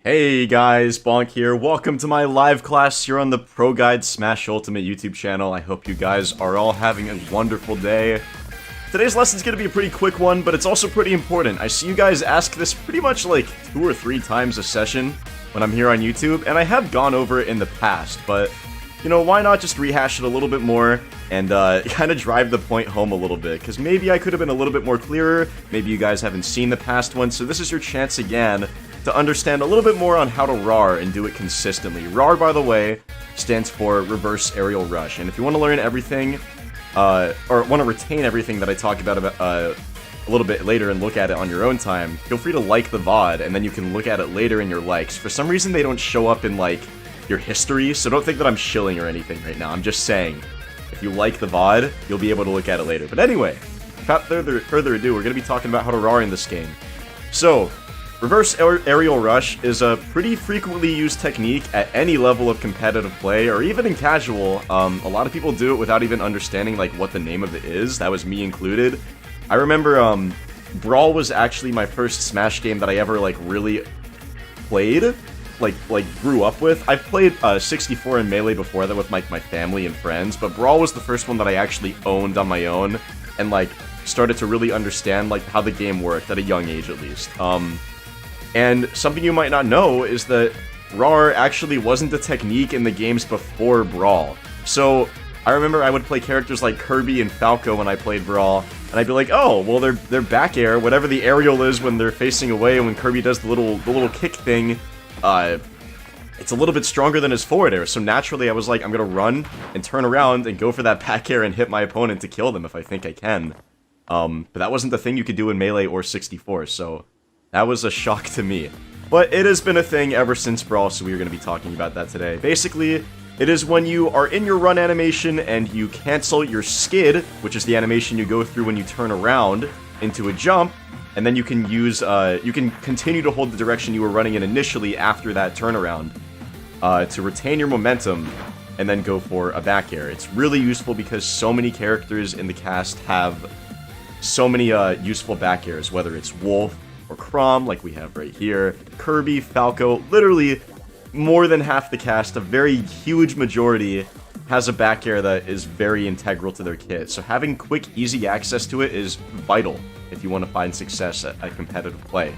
Hey guys, Bonk here. Welcome to my live class here on the ProGuides Smash Ultimate YouTube channel. I hope you guys are all having a wonderful day. Today's lesson's gonna be a pretty quick one, but it's also pretty important. I see you guys ask this pretty much like 2 or 3 times a session when I'm here on YouTube, and I have gone over it in the past, but you know, why not just rehash it a little bit more and kind of drive the point home a little bit, because maybe I could have been a little bit more clearer, maybe you guys haven't seen the past one, so this is your chance again to understand a little bit more on how to RAR and do it consistently. RAR, by the way, stands for Reverse Aerial Rush, and if you want to learn everything, or want to retain everything that I talk about a little bit later and look at it on your own time, feel free to like the VOD, and then you can look at it later in your likes. For some reason, they don't show up in, like, your history, so don't think that I'm shilling or anything right now. I'm just saying, if you like the VOD, you'll be able to look at it later. But anyway, without further ado, we're going to be talking about how to RAR in this game. So, Reverse Aerial Rush is a pretty frequently used technique at any level of competitive play, or even in casual. A lot of people do it without even understanding like what the name of it is. That was me included. I remember Brawl was actually my first Smash game that I ever like really played, like grew up with. I've played 64 and Melee before that with my family and friends, but Brawl was the first one that I actually owned on my own and like started to really understand like how the game worked at a young age at least. And something you might not know is that RAR actually wasn't a technique in the games before Brawl. So, I remember I would play characters like Kirby and Falco when I played Brawl, and I'd be like, oh, well, their back air, whatever the aerial is when they're facing away, and when Kirby does the little kick thing, it's a little bit stronger than his forward air, so naturally I was like, I'm gonna run and turn around and go for that back air and hit my opponent to kill them if I think I can. But that wasn't the thing you could do in Melee or 64, so that was a shock to me. But it has been a thing ever since Brawl, so we're going to be talking about that today. Basically, it is when you are in your run animation and you cancel your skid, which is the animation you go through when you turn around, into a jump, and then you can use, you can continue to hold the direction you were running in initially after that turnaround, to retain your momentum, and then go for a back air. It's really useful because so many characters in the cast have so many useful back airs, whether it's Wolf, or Chrom, like we have right here, Kirby, Falco, literally more than half the cast, a very huge majority, has a back air that is very integral to their kit. So having quick, easy access to it is vital if you want to find success at competitive play.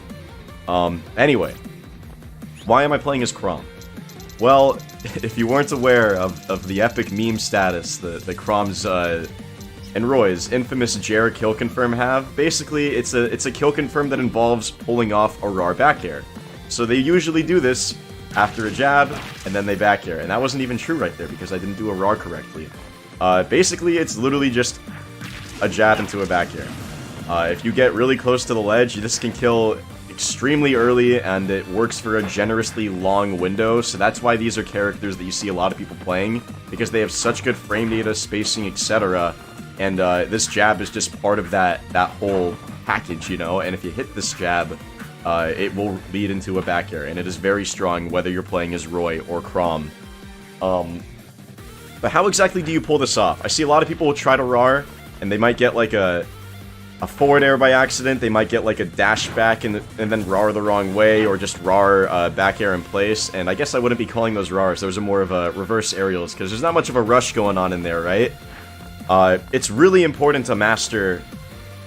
Anyway, why am I playing as Chrom? Well, if you weren't aware of the epic meme status that Chrom's and Roy's infamous Jared kill confirm have, basically it's a kill confirm that involves pulling off a RAR back air. So they usually do this after a jab, and then they back air. And that wasn't even true right there, because I didn't do a RAR correctly. Basically, it's literally just a jab into a back air. If you get really close to the ledge, this can kill extremely early, and it works for a generously long window, so that's why these are characters that you see a lot of people playing, because they have such good frame data, spacing, etc., and this jab is just part of that whole package, you know, and if you hit this jab, it will lead into a back air, and it is very strong whether you're playing as Roy or Chrom. But how exactly do you pull this off? I see a lot of people will try to RAR, and they might get like a forward air by accident, they might get like a dash back and then RAR the wrong way, or just RAR back air in place, and I guess I wouldn't be calling those RARs, those are more of a reverse aerials, because there's not much of a rush going on in there, right? It's really important to master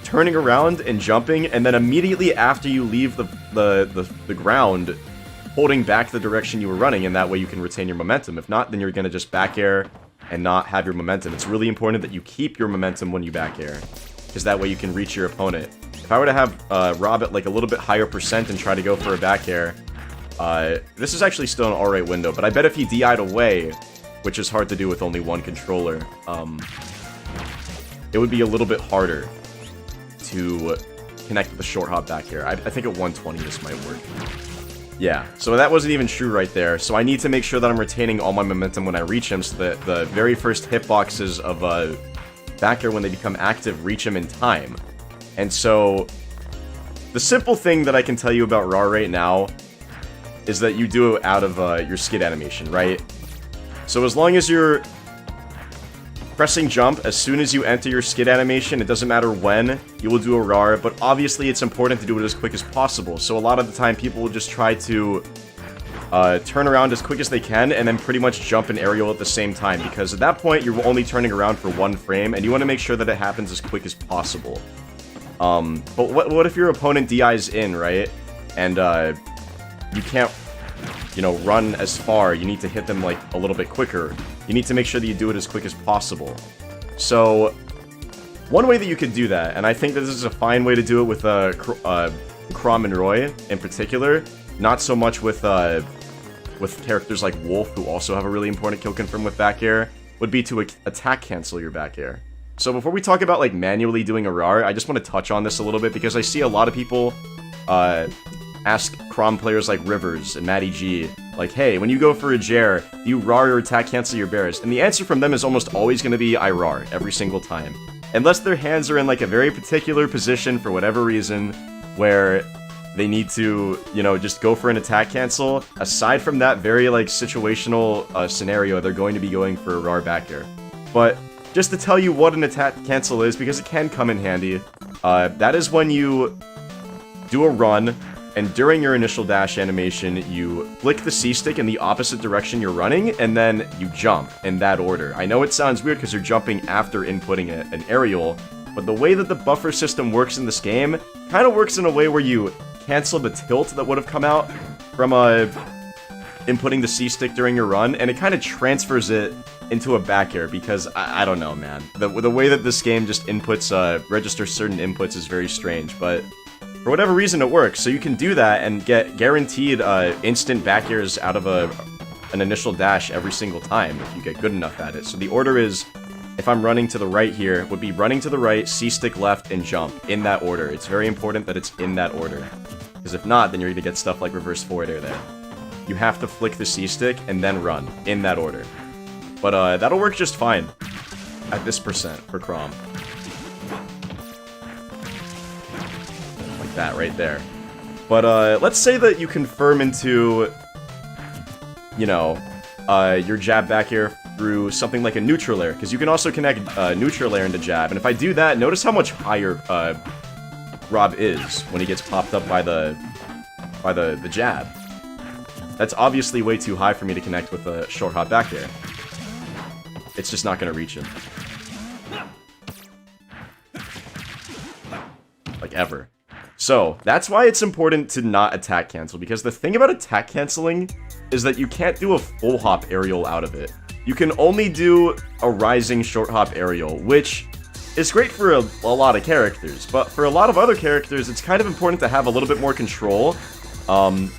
turning around and jumping, and then immediately after you leave the ground, holding back the direction you were running, and that way you can retain your momentum. If not, then you're going to just back air and not have your momentum. It's really important that you keep your momentum when you back air, because that way you can reach your opponent. If I were to have Rob at like a little bit higher percent and try to go for a back air, this is actually still an alright window, but I bet if he DI'd away, which is hard to do with only one controller, it would be a little bit harder to connect with the short hop back here. I think at 120 this might work. Yeah, so that wasn't even true right there. So I need to make sure that I'm retaining all my momentum when I reach him, so that the very first hitboxes of back air when they become active reach him in time. And so the simple thing that I can tell you about RAR right now is that you do it out of your skid animation, right? So as long as you're pressing jump as soon as you enter your skid animation, it doesn't matter when, you will do a RAR, but obviously it's important to do it as quick as possible. So a lot of the time people will just try to turn around as quick as they can, and then pretty much jump an aerial at the same time, because at that point, you're only turning around for 1 frame, and you want to make sure that it happens as quick as possible. But what if your opponent DIs in, right? And, you can't, you know, run as far. You need to hit them, like, a little bit quicker. You need to make sure that you do it as quick as possible. So, one way that you could do that, and I think that this is a fine way to do it with, Chrom and Roy, in particular, not so much with characters like Wolf, who also have a really important kill confirm with back air, would be to attack cancel your back air. So before we talk about, like, manually doing a RAR, I just want to touch on this a little bit, because I see a lot of people, ask Chrom players like Rivers and Matty G, like, hey, when you go for a Jer, do you RAR or attack cancel your bears? And the answer from them is almost always going to be, I RAR, every single time. Unless their hands are in, like, a very particular position for whatever reason, where they need to, you know, just go for an attack cancel. Aside from that very, like, situational scenario, they're going to be going for a RAR back air. But just to tell you what an attack cancel is, because it can come in handy, that is when you do a run, and during your initial dash animation, you flick the C-stick in the opposite direction you're running, and then you jump in that order. I know it sounds weird because you're jumping after inputting an aerial, but the way that the buffer system works in this game kind of works in a way where you cancel the tilt that would have come out from inputting the C-stick during your run, and it kind of transfers it into a back air, because I don't know, man. The way that this game just inputs, registers certain inputs is very strange, but for whatever reason, it works. So you can do that and get guaranteed instant back airs out of an initial dash every single time if you get good enough at it. So the order is, if I'm running to the right here, would be running to the right, C-stick left, and jump, in that order. It's very important that it's in that order, because if not, then you're gonna get stuff like reverse forward air there. You have to flick the C-stick and then run, in that order. But that'll work just fine at this percent for Chrom. That right there. But let's say that you confirm into, you know, your jab back air through something like a neutral air, because you can also connect neutral air into jab. And if I do that, notice how much higher Rob is when he gets popped up by the jab. That's obviously way too high for me to connect with a short hop back air. It's just not gonna reach him. Like, ever. So, that's why it's important to not attack cancel, because the thing about attack canceling is that you can't do a full hop aerial out of it. You can only do a rising short hop aerial, which is great for a lot of characters, but for a lot of other characters, it's kind of important to have a little bit more control. In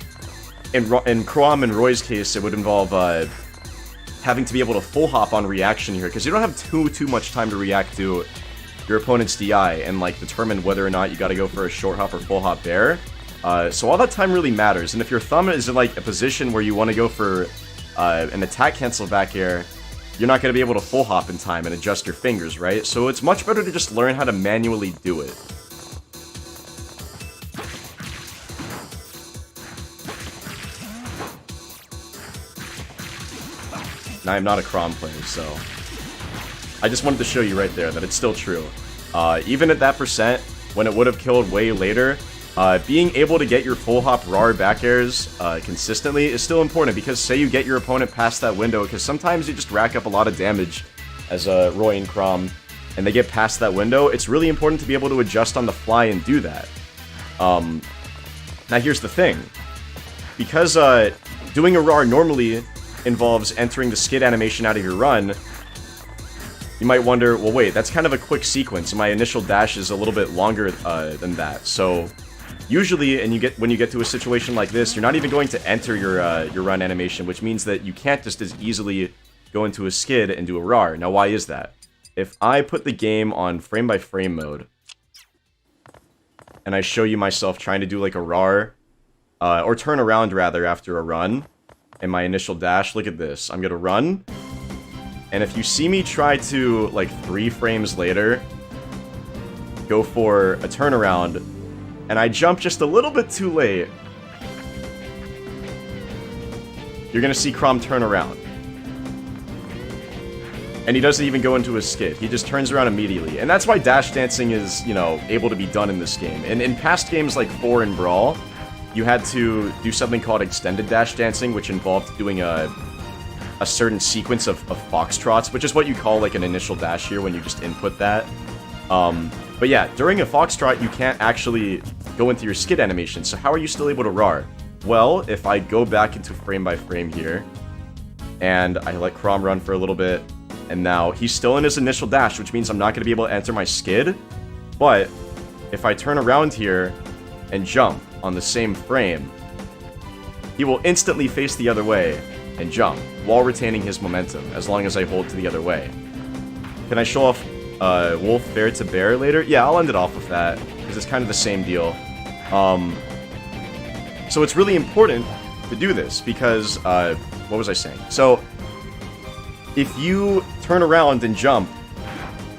Chrom and Roy's case, it would involve having to be able to full hop on reaction here, because you don't have too much time to react to your opponent's DI and, like, determine whether or not you gotta go for a short hop or full hop there. So all that time really matters, and if your thumb is in, like, a position where you want to go for an attack cancel back air, you're not gonna be able to full hop in time and adjust your fingers, right? So it's much better to just learn how to manually do it. Now, I'm not a Chrom player, so I just wanted to show you right there that it's still true. Even at that percent, when it would have killed way later, being able to get your full hop RAR back airs consistently is still important, because say you get your opponent past that window, because sometimes you just rack up a lot of damage as Roy and Chrom, and they get past that window, it's really important to be able to adjust on the fly and do that. Now here's the thing. Because doing a RAR normally involves entering the skid animation out of your run, you might wonder, well, wait, that's kind of a quick sequence, and my initial dash is a little bit longer than that. So usually, when you get to a situation like this, you're not even going to enter your run animation, which means that you can't just as easily go into a skid and do a RAR. Now, why is that? If I put the game on frame-by-frame mode, and I show you myself trying to do, like, a RAR, or turn around, rather, after a run, and my initial dash, look at this. I'm gonna run, and if you see me try to, like, 3 frames later, go for a turnaround, and I jump just a little bit too late, you're gonna see Chrom turn around. And he doesn't even go into a skid. He just turns around immediately. And that's why dash dancing is, you know, able to be done in this game. And in past games like 4 and Brawl, you had to do something called extended dash dancing, which involved doing a certain sequence of foxtrots, which is what you call like an initial dash here when you just input that. But yeah, during a foxtrot, you can't actually go into your skid animation, so how are you still able to RAR? Well, if I go back into frame by frame here, and I let Chrom run for a little bit, and now he's still in his initial dash, which means I'm not going to be able to enter my skid, but if I turn around here and jump on the same frame, he will instantly face the other way and jump, while retaining his momentum, as long as I hold to the other way. Can I show off Wolf Bear to Bear later? Yeah, I'll end it off with that, because it's kind of the same deal. So it's really important to do this, because, what was I saying? So, if you turn around and jump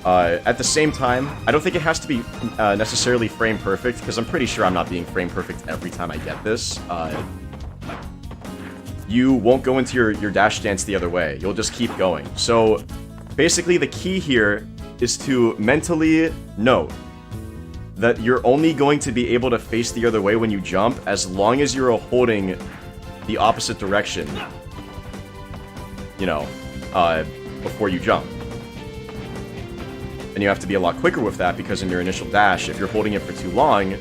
at the same time, I don't think it has to be necessarily frame perfect, because I'm pretty sure I'm not being frame perfect every time I get this. You won't go into your dash dance the other way. You'll just keep going. So, basically the key here is to mentally note that you're only going to be able to face the other way when you jump as long as you're holding the opposite direction, you know, before you jump. And you have to be a lot quicker with that, because in your initial dash, if you're holding it for too long,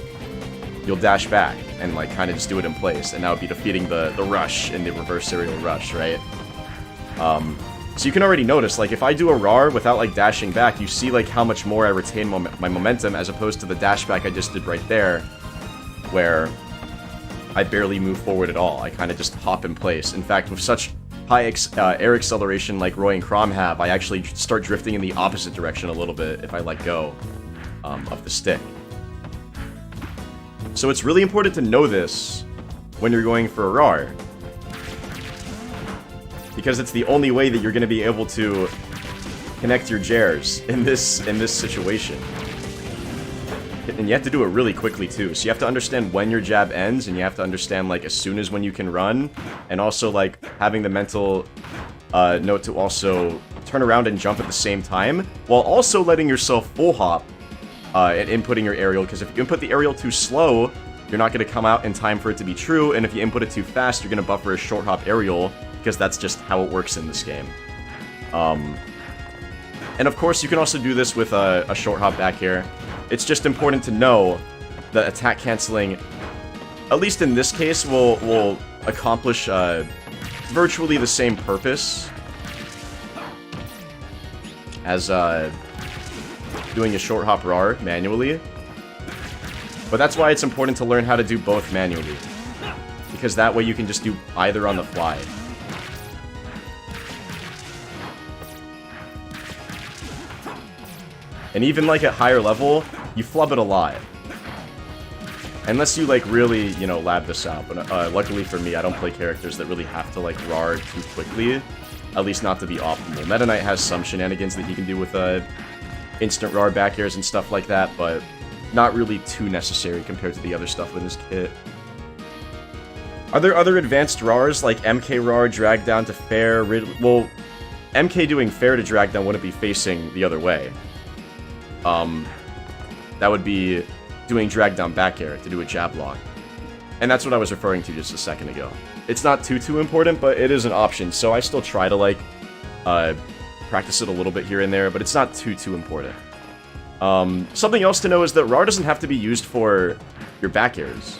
you'll dash back and like kind of just do it in place, and that would be defeating the rush in the reverse serial rush, right? So you can already notice, like, if I do a RAR without, like, dashing back, you see, like, how much more I retain my momentum, as opposed to the dash back I just did right there, where I barely move forward at all. I kind of just hop in place. In fact, with such high air acceleration like Roy and Chrom have, I actually start drifting in the opposite direction a little bit if I let go of the stick. So it's really important to know this when you're going for a RAR, because it's the only way that you're going to be able to connect your jars in this situation. And you have to do it really quickly too. So you have to understand when your jab ends, and you have to understand like as soon as when you can run, and also like having the mental note to also turn around and jump at the same time, while also letting yourself full hop and inputting your aerial, because if you input the aerial too slow, you're not going to come out in time for it to be true, and if you input it too fast, you're going to buffer a short hop aerial, because that's just how it works in this game. And of course, you can also do this with a short hop back air. It's just important to know that attack canceling, at least in this case, will accomplish virtually the same purpose as doing a short hop RAR manually. But that's why it's important to learn how to do both manually, because that way you can just do either on the fly. And even, like, at higher level, you flub it a lot. Unless you, like, really, you know, lab this out. But luckily for me, I don't play characters that really have to, like, RAR too quickly. At least not to be optimal. Meta Knight has some shenanigans that he can do with instant RAR back airs and stuff like that, but not really too necessary compared to the other stuff in his kit. Are there other advanced RARs, like MK RAR, drag down to fair? Well, MK doing fair to drag down wouldn't be facing the other way. That would be doing drag down back air to do a jab lock. And that's what I was referring to just a second ago. It's not too important, but it is an option, so I still try to, like, practice it a little bit here and there, but it's not too important. Something else to know is that RAR doesn't have to be used for your back airs.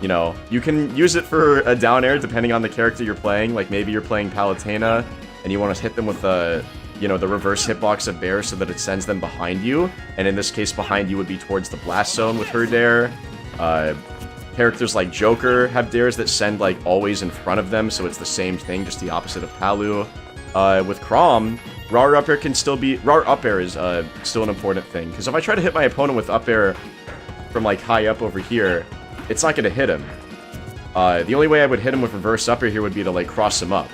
You know, you can use it for a down air depending on the character you're playing. Like, maybe you're playing Palutena, and you want to hit them with you know, the reverse hitbox of Bear so that it sends them behind you. And in this case, behind you would be towards the blast zone with her dare. Characters like Joker have dares that send, like, always in front of them, so it's the same thing, just the opposite of Palu. With Chrom, RAR up air can still be... RAR up air is still an important thing, because if I try to hit my opponent with up air from, like, high up over here, it's not going to hit him. The only way I would hit him with reverse up air here would be to, like, cross him up.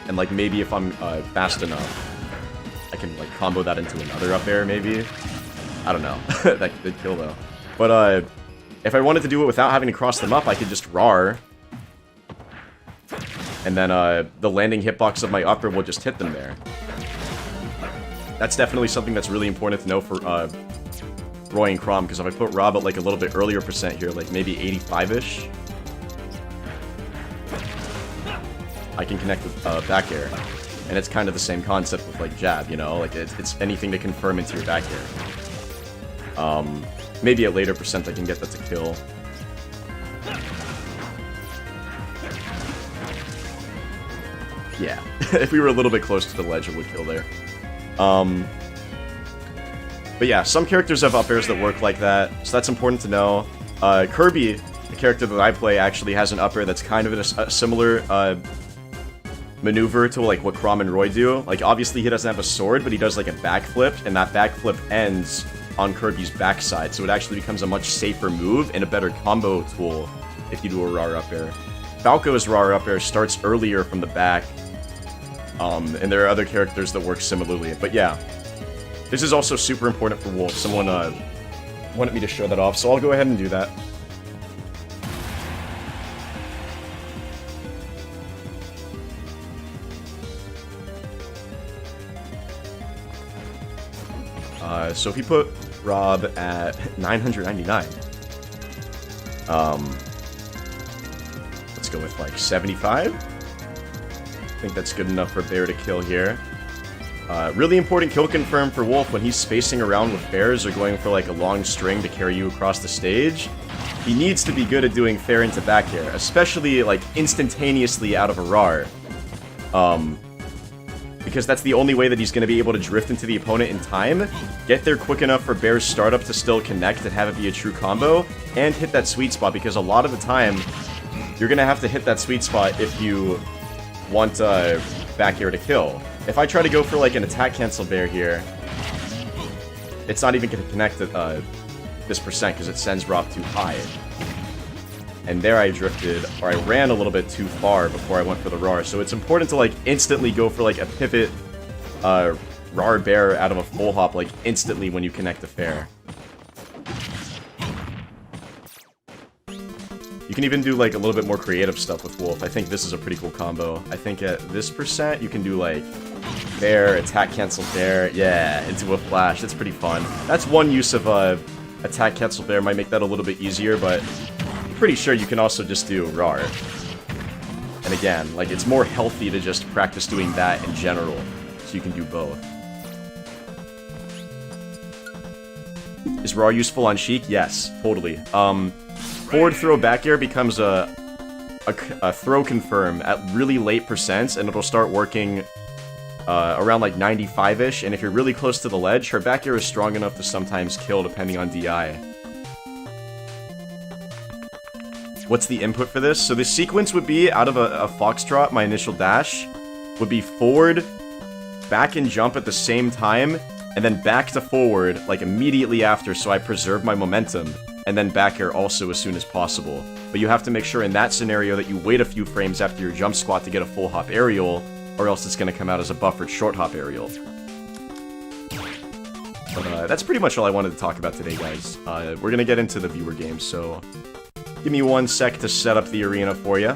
And, like, maybe if I'm fast enough, I can, like, combo that into another up air, maybe. I don't know. That did kill, though. But, if I wanted to do it without having to cross them up, I could just RAR. And then, the landing hitbox of my upper will just hit them there. That's definitely something that's really important to know for Roy and Crom, because if I put Rob at like a little bit earlier percent here, like maybe 85-ish, I can connect with back air. And it's kind of the same concept with like jab, you know? Like it's anything to confirm into your back air. Maybe at later percent I can get that to kill. Yeah, if we were a little bit close to the ledge, it would kill there. But yeah, some characters have up airs that work like that, so that's important to know. Kirby, the character that I play, actually has an up air that's kind of a similar maneuver to like what Crom and Roy do. Like, obviously he doesn't have a sword, but he does like a backflip, and that backflip ends on Kirby's backside, so it actually becomes a much safer move and a better combo tool if you do a RAR up air. Falco's RAR up air starts earlier from the back, and there are other characters that work similarly, but yeah. This is also super important for Wolf. Someone wanted me to show that off, so I'll go ahead and do that. So if you put Rob at 999, let's go with like 75. I think that's good enough for Bear to kill here. Really important kill confirm for Wolf when he's spacing around with bears or going for like a long string to carry you across the stage. He needs to be good at doing fair into back air, especially like instantaneously out of a RAR. Because that's the only way that he's going to be able to drift into the opponent in time, get there quick enough for Bear's startup to still connect and have it be a true combo, and hit that sweet spot, because a lot of the time, you're going to have to hit that sweet spot if you want back air to kill. If I try to go for like an attack cancel Bear here, it's not even going to connect at this percent because it sends Rob too high. And there I drifted, or I ran a little bit too far before I went for the RAR. So it's important to like instantly go for like a pivot RAR Bear out of a full hop like instantly when you connect the fair. You can even do like a little bit more creative stuff with Wolf. I think this is a pretty cool combo. I think at this percent you can do like Bear, attack cancel Bear, yeah, into a flash. That's pretty fun. That's one use of attack cancel Bear. Might make that a little bit easier, but pretty sure you can also just do RAR. And again, like, it's more healthy to just practice doing that in general, so you can do both. Is RAR useful on Sheik? Yes, totally. Forward throw back air becomes a throw confirm at really late percents, and it'll start working around like 95-ish, and if you're really close to the ledge, her back air is strong enough to sometimes kill depending on DI. What's the input for this? So the sequence would be, out of a foxtrot, my initial dash would be forward, back and jump at the same time, and then back to forward, like immediately after, so I preserve my momentum, and then back air also as soon as possible. But you have to make sure in that scenario that you wait a few frames after your jump squat to get a full hop aerial, or else it's going to come out as a buffered short hop aerial. But that's pretty much all I wanted to talk about today, guys. We're going to get into the viewer games, so give me 1 sec to set up the arena for you.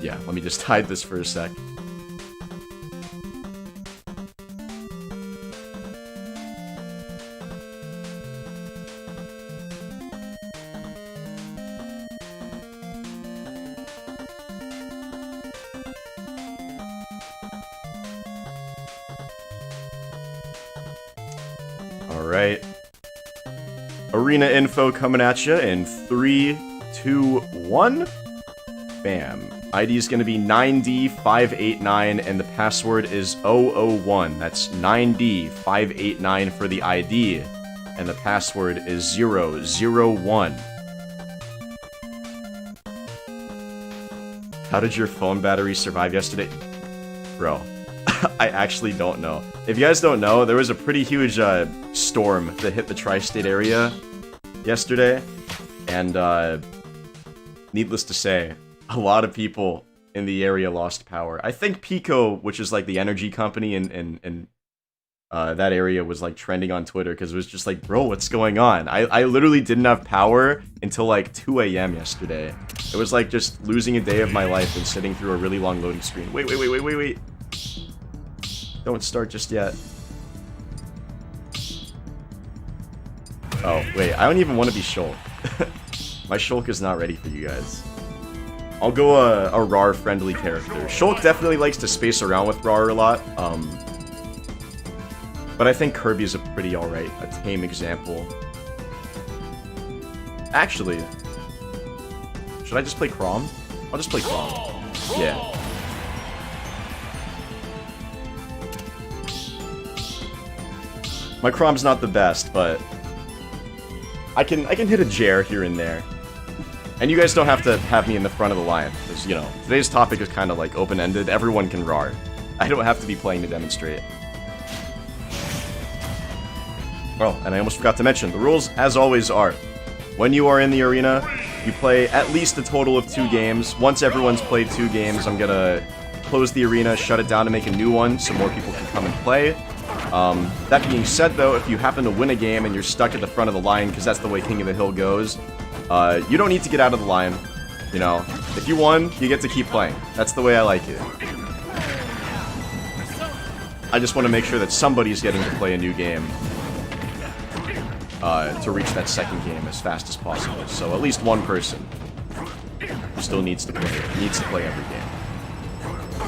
Yeah, let me just hide this for a sec. Alright. Arena info coming at you in 3, 2, 1. Bam. ID is going to be 9D589, and the password is 001. That's 9D589 for the ID, and the password is 001. How did your phone battery survive yesterday? Bro, I actually don't know. If you guys don't know, there was a pretty huge storm that hit the tri-state area yesterday, and needless to say, a lot of people in the area lost power. I think Pico, which is like the energy company in that area, was like trending on Twitter because it was just like, bro, what's going on? I literally didn't have power until like 2 AM yesterday. It was like just losing a day of my life and sitting through a really long loading screen. Wait. Don't start just yet. Oh, wait, I don't even want to be Shulk. My Shulk is not ready for you guys. I'll go a RAR friendly character. Shulk definitely likes to space around with RAR a lot. But I think Kirby's a pretty alright, a tame example. Actually, should I just play Chrom? I'll just play Chrom. Yeah. My Chrom's not the best, but I can hit a Jer here and there. And you guys don't have to have me in the front of the line, because, you know, today's topic is kind of like open-ended. Everyone can RAR. I don't have to be playing to demonstrate. Oh, and I almost forgot to mention, the rules, as always, are when you are in the arena, you play at least a total of 2 games. Once everyone's played 2 games, I'm gonna close the arena, shut it down, and make a new one so more people can come and play. That being said, though, if you happen to win a game and you're stuck at the front of the line, because that's the way King of the Hill goes, you don't need to get out of the line. You know, if you won, you get to keep playing. That's the way I like it. I just want to make sure that somebody's getting to play a new game to reach that second game as fast as possible. So at least one person still needs to play every game.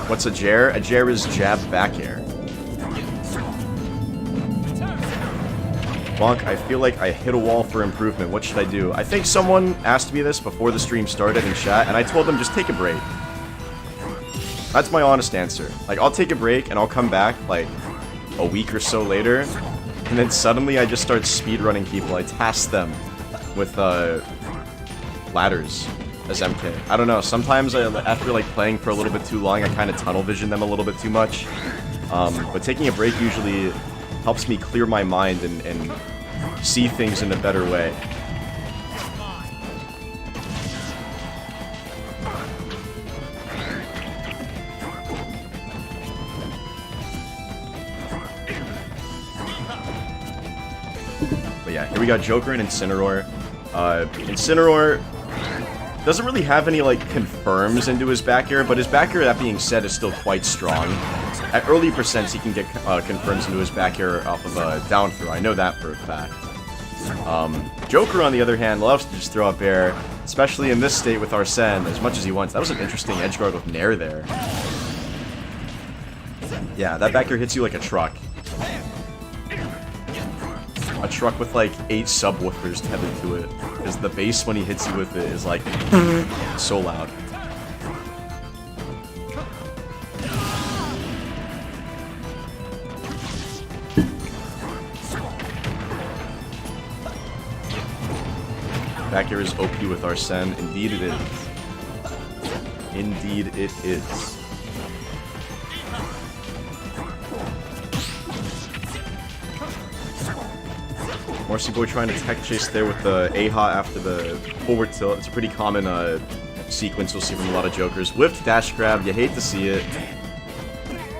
What's a Jer? A Jer is jab back air. Bonk, I feel like I hit a wall for improvement. What should I do? I think someone asked me this before the stream started in chat, and I told them just take a break. That's my honest answer. Like, I'll take a break, and I'll come back, like, a week or so later, and then suddenly I just start speedrunning people. I task them with, ladders as MK. I don't know, sometimes after, like, playing for a little bit too long, I kind of tunnel vision them a little bit too much. But taking a break usually helps me clear my mind and see things in a better way. But yeah, here we got Joker and Incineroar. Incineroar doesn't really have any, like, confirms into his back air, but his back air, that being said, is still quite strong. At early percents, he can get confirms into his back air off of a down throw. I know that for a fact. Joker, on the other hand, loves to just throw up air, especially in this state with Arsene, as much as he wants. That was an interesting edge guard with Nair there. Yeah, that back air hits you like a truck. A truck with like 8 subwoofers tethered to it. Because the bass when he hits you with it is like so loud. Back air is OP with Arsene. Indeed it is. Indeed it is. MrDanish trying to tech chase there with the AHA after the forward tilt. It's a pretty common sequence you'll see from a lot of Jokers. Whipped dash grab, you hate to see it.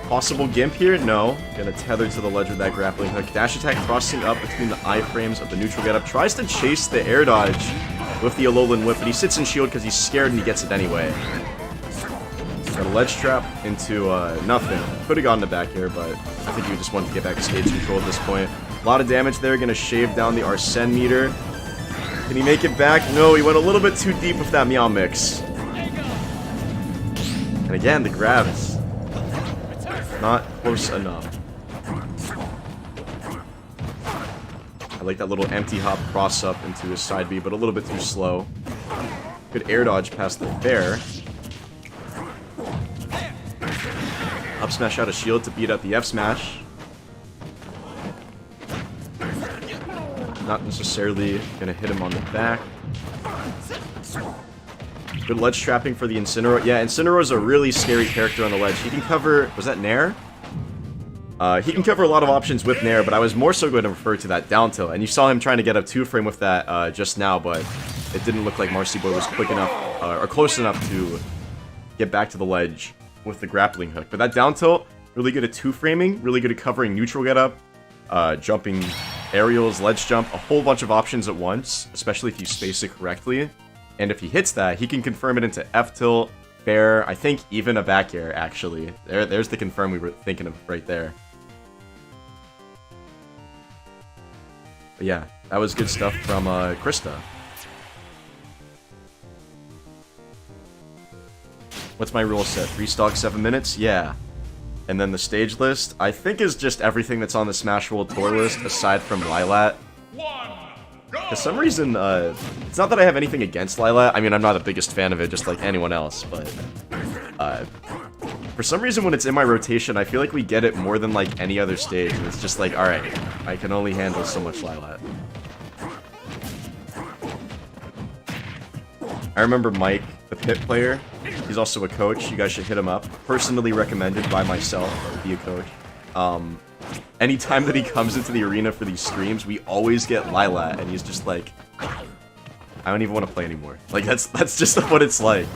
Possible gimp here? No. Gonna tether to the ledge with that grappling hook. Dash attack crossing up between the iframes of the neutral getup. Tries to chase the air dodge with the Alolan whip, but he sits in shield because he's scared and he gets it anyway. Got a ledge trap into nothing. Could have gotten to back air, but I think he just wanted to get back to stage control at this point. A lot of damage there, gonna shave down the Arsene meter. Can he make it back? No, he went a little bit too deep with that Meow Mix. And again, the grabs. Not close enough. I like that little empty hop cross up into his side B, but a little bit too slow. Good air dodge past the fair. Up smash out of shield to beat out the F smash. Not necessarily gonna hit him on the back. Good ledge trapping for the Incineroar. Yeah, Incineroar is a really scary character on the ledge. He can cover... Was that Nair? He can cover a lot of options with Nair, but I was more so going to refer to that down tilt. And you saw him trying to get up 2-frame with that just now, but it didn't look like MrDanish was quick enough, or close enough to get back to the ledge with the grappling hook. But that down tilt, really good at 2-framing, really good at covering neutral getup, jumping aerials, ledge jump, a whole bunch of options at once, especially if you space it correctly. And if he hits that, he can confirm it into F-tilt, fair, I think even a back air, actually. There's the confirm we were thinking of right there. But yeah, that was good stuff from Krista. What's my rule set? 3 stocks, 7 minutes? Yeah. And then the stage list, I think, is just everything that's on the Smash World Tour list, aside from Lilat. For some reason, it's not that I have anything against Lilat. I mean, I'm not the biggest fan of it, just like anyone else, but... for some reason, when it's in my rotation, I feel like we get it more than, like, any other stage. And it's just like, alright, I can only handle so much Lilat. I remember Mike, the pit player. He's also a coach. You guys should hit him up. Personally recommended by myself to be a coach. Anytime that he comes into the arena for these streams, we always get Lilat, and he's just like, I don't even want to play anymore. Like, that's just what it's like.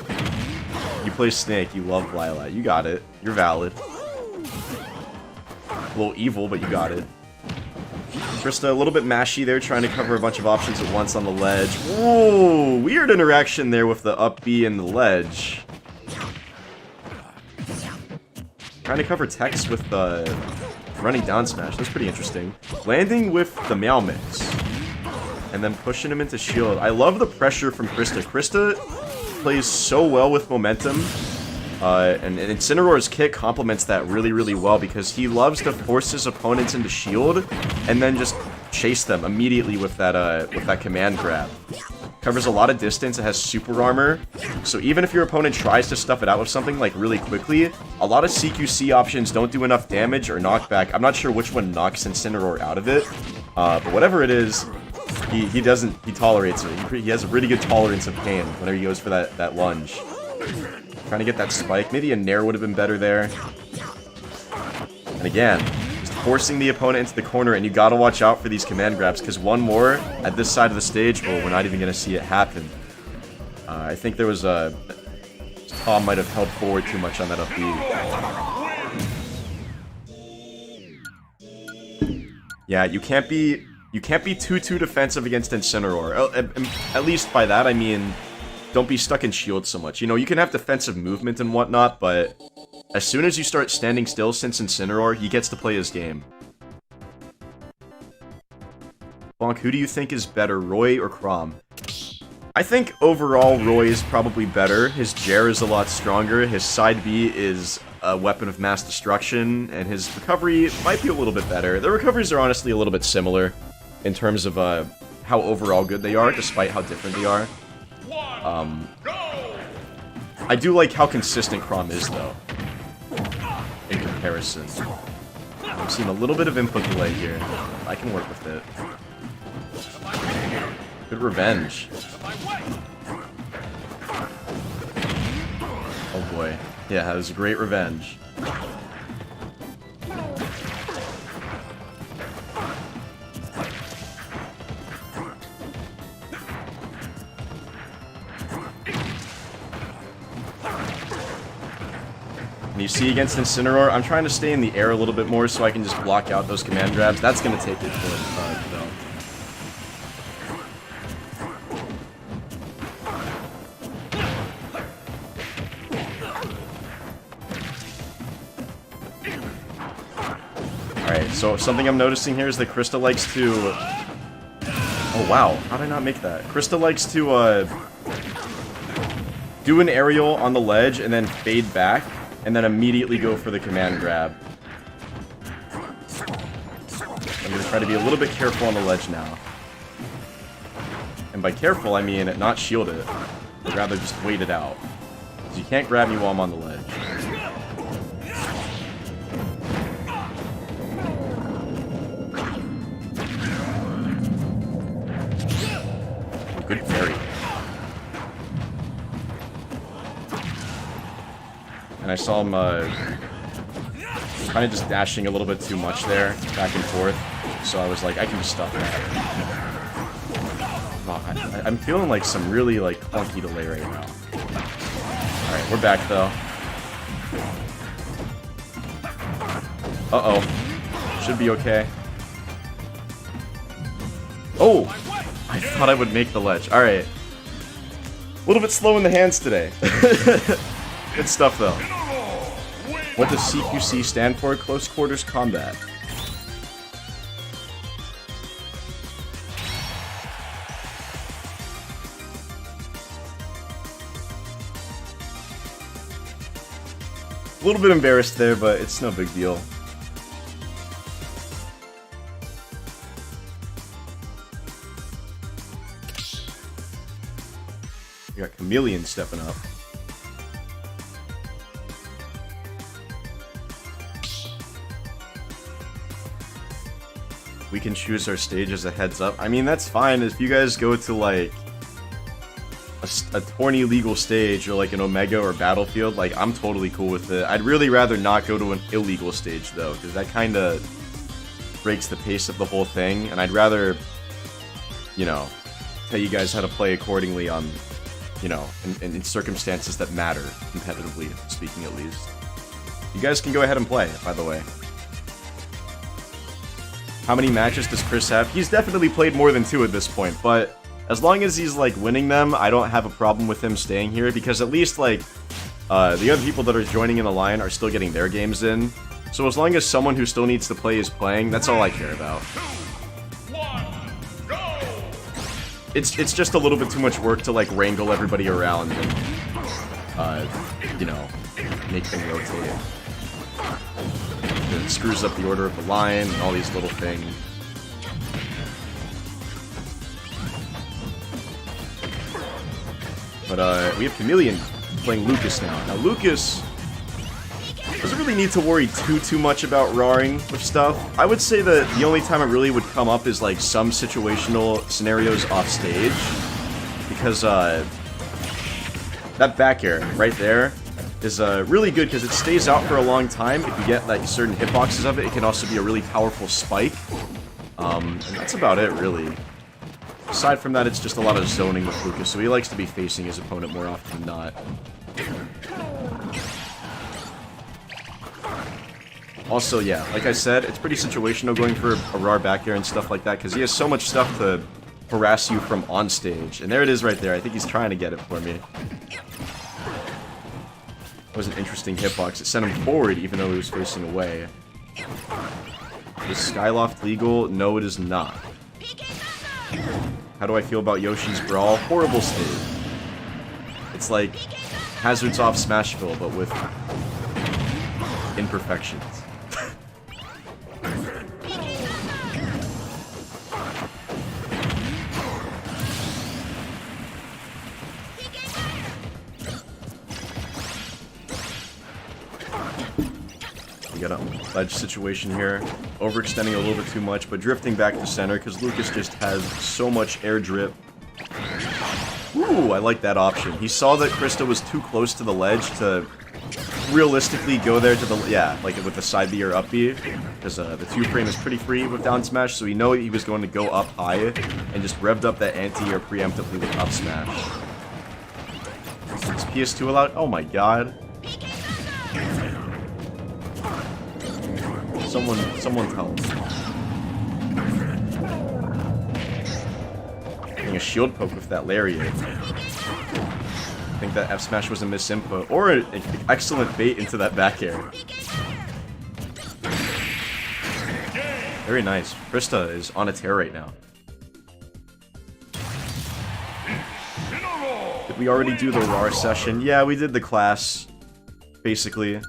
You play Snake, you love Lilat. You got it. You're valid. A little evil, but you got it. Krista, a little bit mashy there, trying to cover a bunch of options at once on the ledge. Whoa! Weird interaction there with the up B and the ledge. Trying to cover text with the running down smash. That's pretty interesting. Landing with the Meow Mix. And then pushing him into shield. I love the pressure from Krista. Krista plays so well with momentum. And Incineroar's kick complements that really, really well because he loves to force his opponents into shield and then just chase them immediately with that command grab. Covers a lot of distance, it has super armor, so even if your opponent tries to stuff it out with something like really quickly, a lot of CQC options don't do enough damage or knockback. I'm not sure which one knocks Incineroar out of it, but whatever it is, he tolerates it. He has a really good tolerance of pain whenever he goes for that lunge. Trying to get that spike. Maybe a Nair would have been better there. And again, just forcing the opponent into the corner, and you gotta watch out for these command grabs, because one more at this side of the stage, well, we're not even gonna see it happen. I think there was a... Tom might have held forward too much on that up B. Yeah, you can't be too defensive against Incineroar. At least by that, I mean... Don't be stuck in shield so much. You know, you can have defensive movement and whatnot, but as soon as you start standing still since Incineroar, he gets to play his game. Bonk, who do you think is better, Roy or Chrom? I think overall Roy is probably better. His Jer is a lot stronger, his side B is a weapon of mass destruction, and his recovery might be a little bit better. The recoveries are honestly a little bit similar in terms of how overall good they are, despite how different they are. I do like how consistent Chrom is, though, in comparison. I'm seeing a little bit of input delay here. I can work with it. Good revenge. Oh boy. Yeah, that was a great revenge. And you see against Incineroar, I'm trying to stay in the air a little bit more so I can just block out those command grabs. That's going to take it for though. Alright, so something I'm noticing here is that Krista likes to... Oh wow, how did I not make that? Krista likes to do an aerial on the ledge and then fade back. And then immediately go for the command grab. I'm going to try to be a little bit careful on the ledge now. And by careful, I mean not shield it, but rather just wait it out. Because you can't grab me while I'm on the ledge. Oh, good parry. And I saw him kind of just dashing a little bit too much there, back and forth. So I was like, I can just stop that. Oh, I'm feeling like some really like clunky delay right now. Alright, we're back though. Uh-oh. Should be okay. Oh! I thought I would make the ledge. Alright. A little bit slow in the hands today. Good stuff, though. What does CQC stand for? Close Quarters Combat. A little bit embarrassed there, but it's no big deal. We got Chameleon stepping up. We can choose our stage as a heads up. I mean, that's fine if you guys go to like a tourney legal stage or like an Omega or Battlefield. Like, I'm totally cool with it. I'd really rather not go to an illegal stage though, because that kind of breaks the pace of the whole thing. And I'd rather, you know, tell you guys how to play accordingly on, you know, in circumstances that matter, competitively speaking at least. You guys can go ahead and play, by the way. How many matches does Chris have? He's definitely played more than 2 at this point, but as long as he's, like, winning them, I don't have a problem with him staying here, because at least, like, the other people that are joining in the line are still getting their games in. So as long as someone who still needs to play is playing, that's all I care about. It's just a little bit too much work to, like, wrangle everybody around and, you know, make them rotate. It screws up the order of the line and all these little things. But, we have Chameleon playing Lucas now. Now, Lucas doesn't really need to worry too much about RARing with stuff. I would say that the only time it really would come up is, like, some situational scenarios off stage. Because, that back air right there is, really good because it stays out for a long time. If you get, like, certain hitboxes of it, it can also be a really powerful spike. And that's about it, really. Aside from that, it's just a lot of zoning with Lucas, so he likes to be facing his opponent more often than not. Also, yeah, like I said, it's pretty situational going for a RAR back air and stuff like that, because he has so much stuff to harass you from on stage. And there it is right there. I think he's trying to get it for me. That was an interesting hitbox. It sent him forward even though he was facing away. Is Skyloft legal? No, it is not. How do I feel about Yoshi's Brawl? Horrible stage. It's like Hazards off Smashville, but with imperfections. We got a ledge situation here. Overextending a little bit too much, but drifting back to center because Lucas just has so much air drip. Ooh, I like that option. He saw that Krista was too close to the ledge to realistically go there to the... Yeah, like with the side B or up B, because the 2-frame is pretty free with down smash, so he knew he was going to go up high and just revved up that anti-air preemptively with up smash. Is PS2 allowed? Oh my god. Someone tell us. Getting a shield poke with that lariat. I think that F smash was a misinput, or an excellent bait into that back air. Very nice. Krista is on a tear right now. Did we already do the RAR session? Yeah, we did the class, basically.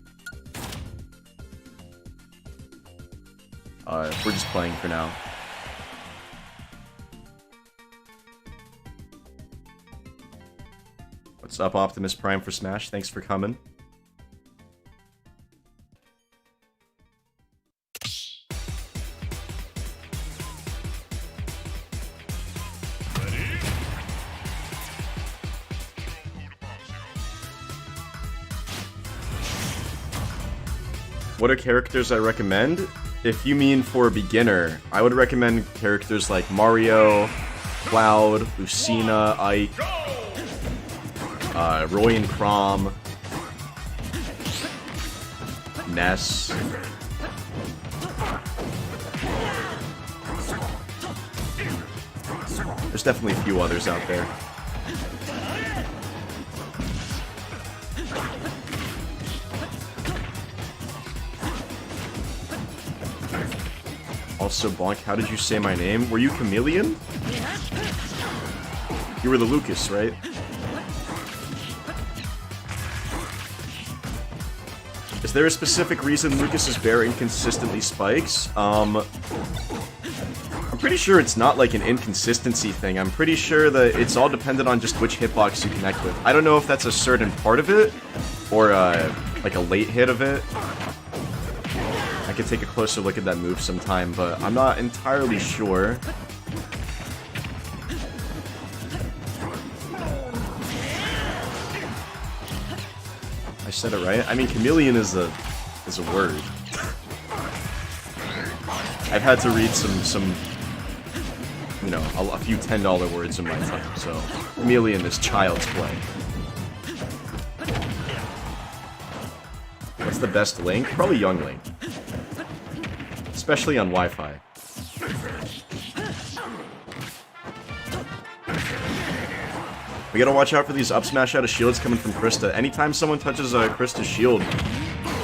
We're just playing for now. What's up, Optimus Prime for Smash? Thanks for coming. What are characters I recommend? If you mean for a beginner, I would recommend characters like Mario, Cloud, Lucina, Ike, Roy and Crom, Ness. There's definitely a few others out there. Also, Bonk, how did you say my name? Were you Chameleon? You were the Lucas, right? Is there a specific reason Lucas's bear inconsistently spikes? I'm pretty sure it's not like an inconsistency thing. I'm pretty sure that it's all dependent on just which hitbox you connect with. I don't know if that's a certain part of it, or like a late hit of it. I could take a closer look at that move sometime, but I'm not entirely sure. I said it right. I mean, chameleon is a word. I've had to read some you know, a few $10 words in my time, so chameleon is child's play. What's the best link? Probably Young Link. Especially on Wi-Fi. We gotta watch out for these up smash out of shields coming from Krista. Anytime someone touches Krista's shield,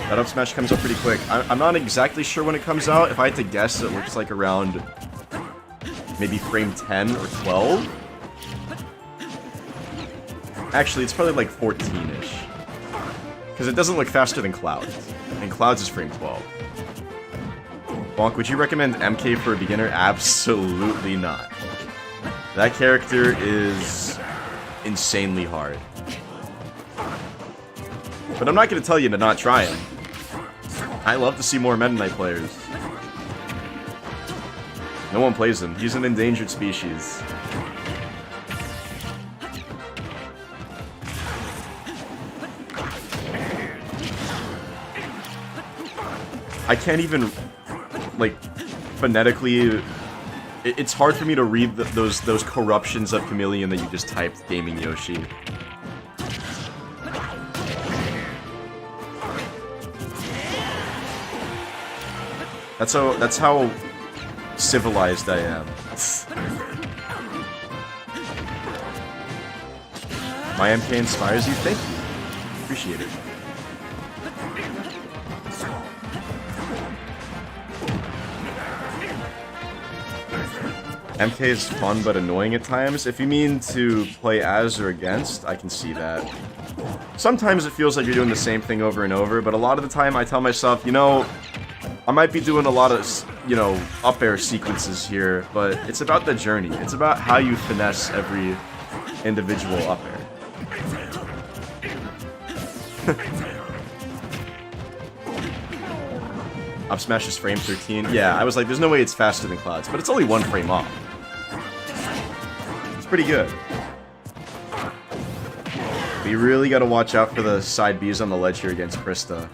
that up smash comes up pretty quick. I'm not exactly sure when it comes out. If I had to guess, it looks like around maybe frame 10 or 12. Actually, it's probably like 14-ish. Because it doesn't look faster than Clouds. And Clouds is frame 12. Bonk, would you recommend MK for a beginner? Absolutely not. That character is insanely hard. But I'm not going to tell you to not try him. I love to see more Meta Knight players. No one plays him. He's an endangered species. I can't even, like, phonetically... It's hard for me to read those corruptions of Chameleon that you just typed, Gaming Yoshi. That's how civilized I am. My MK inspires you? Thank you. Appreciate it. MK is fun but annoying at times. If you mean to play as or against, I can see that. Sometimes it feels like you're doing the same thing over and over, but a lot of the time I tell myself, you know, I might be doing a lot of, you know, up air sequences here, but it's about the journey. It's about how you finesse every individual up air. Up smash is frame 13. Yeah, I was like, there's no way it's faster than Clouds, but it's only one frame off. It's pretty good. But you really gotta watch out for the side Bs on the ledge here against Krista.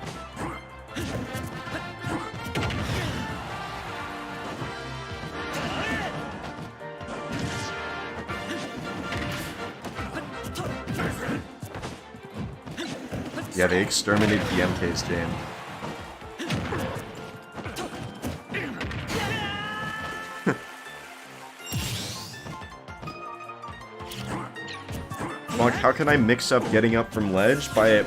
Yeah, they exterminated the MK's game. Bonk, how can I mix up getting up from ledge? By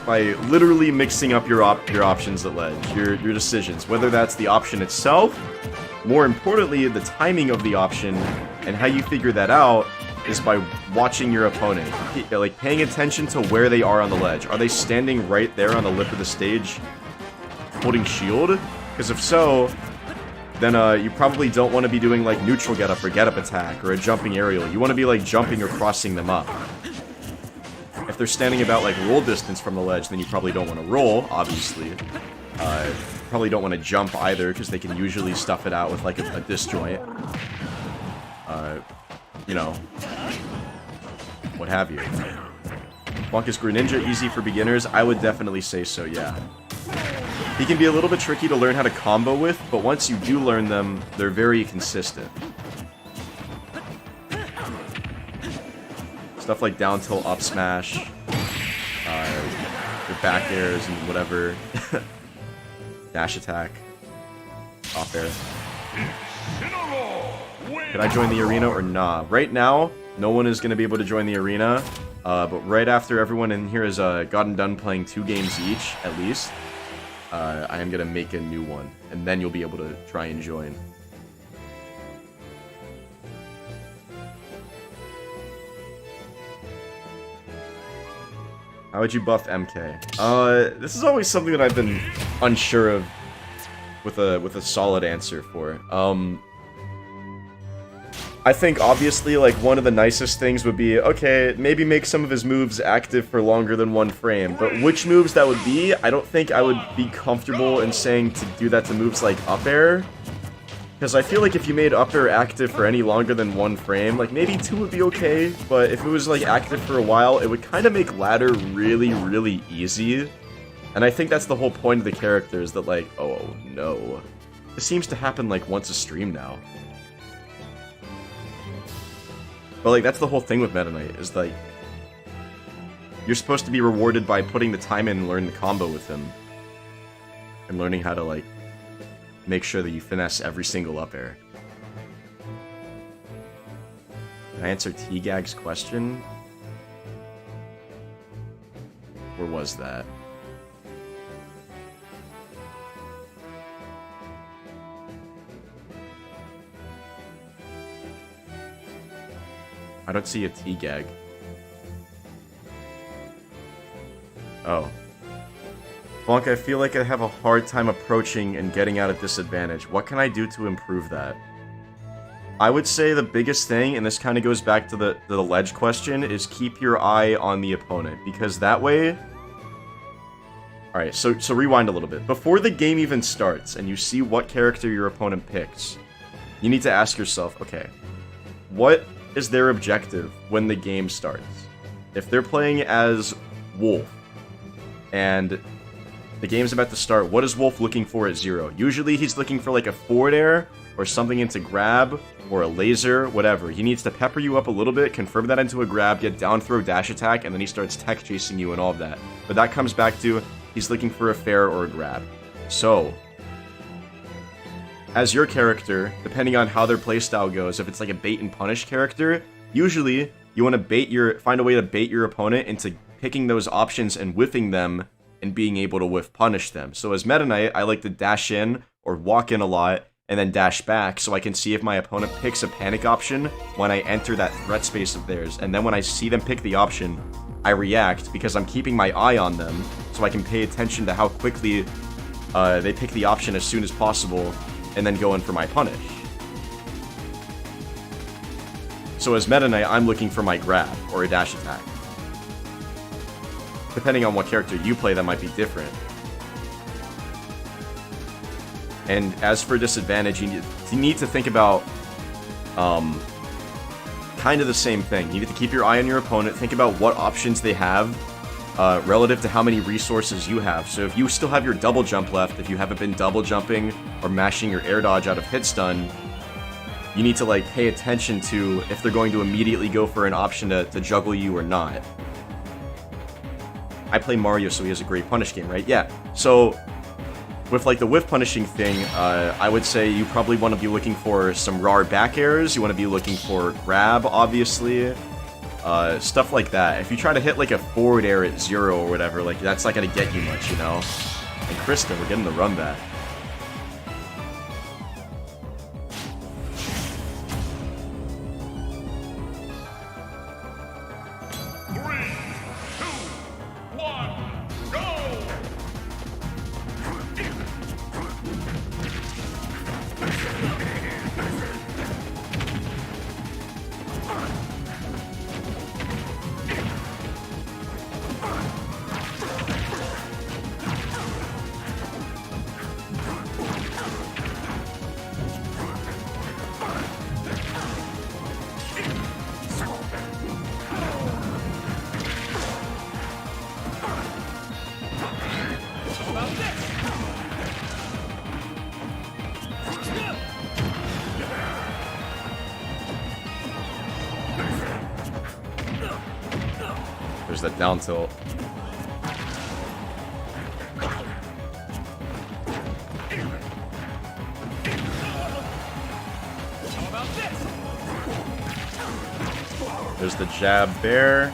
literally mixing up your options at ledge, your decisions. Whether that's the option itself, more importantly, the timing of the option, and how you figure that out is by watching your opponent. Like, paying attention to where they are on the ledge. Are they standing right there on the lip of the stage, holding shield? Because if so, then you probably don't want to be doing, like, neutral get-up or get-up attack or a jumping aerial. You want to be, like, jumping or crossing them up. If they're standing about, like, roll distance from the ledge, then you probably don't want to roll, obviously. Probably don't want to jump either, because they can usually stuff it out with, like, a disjoint. You know, what have you. Bonk is Greninja easy for beginners? I would definitely say so, yeah. He can be a little bit tricky to learn how to combo with, but once you do learn them, they're very consistent. Stuff like down tilt, up smash, your back airs and whatever. Dash attack, off air. Can I join the arena or nah? Right now, no one is going to be able to join the arena, but right after everyone in here has gotten done playing 2 games each, at least, I am going to make a new one, and then you'll be able to try and join. How would you buff MK? This is always something that I've been unsure of with a solid answer for. I think obviously like one of the nicest things would be, okay, maybe make some of his moves active for longer than 1 frame, but which moves that would be, I don't think I would be comfortable in saying to do that to moves like up air. Because I feel like if you made up air active for any longer than 1 frame, like maybe 2 would be okay, but if it was like active for a while, it would kind of make ladder really, really easy. And I think that's the whole point of the character, is that like, oh no. This seems to happen like once a stream now. But like, that's the whole thing with Meta Knight, is like, you're supposed to be rewarded by putting the time in and learning the combo with him. And learning how to like, make sure that you finesse every single up air. Can I answer T-Gag's question? Or was that? I don't see a T-Gag. Oh. Bonk, I feel like I have a hard time approaching and getting out at disadvantage. What can I do to improve that? I would say the biggest thing, and this kind of goes back to the ledge question, is keep your eye on the opponent. Because that way... Alright, so rewind a little bit. Before the game even starts, and you see what character your opponent picks, you need to ask yourself, okay, what is their objective when the game starts? If they're playing as Wolf, and the game's about to start, what is Wolf looking for at 0? Usually he's looking for like a forward air, or something into grab, or a laser, whatever. He needs to pepper you up a little bit, confirm that into a grab, get down throw dash attack, and then he starts tech chasing you and all of that. But that comes back to, he's looking for a fair or a grab. So, as your character, depending on how their playstyle goes, if it's like a bait and punish character, usually you want to find a way to bait your opponent into picking those options and whiffing them and being able to whiff punish them. So as Meta Knight, I like to dash in or walk in a lot and then dash back so I can see if my opponent picks a panic option when I enter that threat space of theirs. And then when I see them pick the option, I react because I'm keeping my eye on them so I can pay attention to how quickly they pick the option as soon as possible and then go in for my punish. So as Meta Knight, I'm looking for my grab or a dash attack. Depending on what character you play, that might be different. And as for disadvantage, you need to think about kind of the same thing. You need to keep your eye on your opponent, think about what options they have relative to how many resources you have. So if you still have your double jump left, if you haven't been double jumping or mashing your air dodge out of hit stun, you need to like pay attention to if they're going to immediately go for an option to juggle you or not. I play Mario, so he has a great punish game, right? Yeah. So with like the whiff punishing thing, I would say you probably want to be looking for some RAR back airs. You want to be looking for grab, obviously. Stuff like that. If you try to hit like a forward air at 0 or whatever, like that's not gonna get you much, you know? And Krista, we're getting the run back. There's that down tilt. There's the jab there.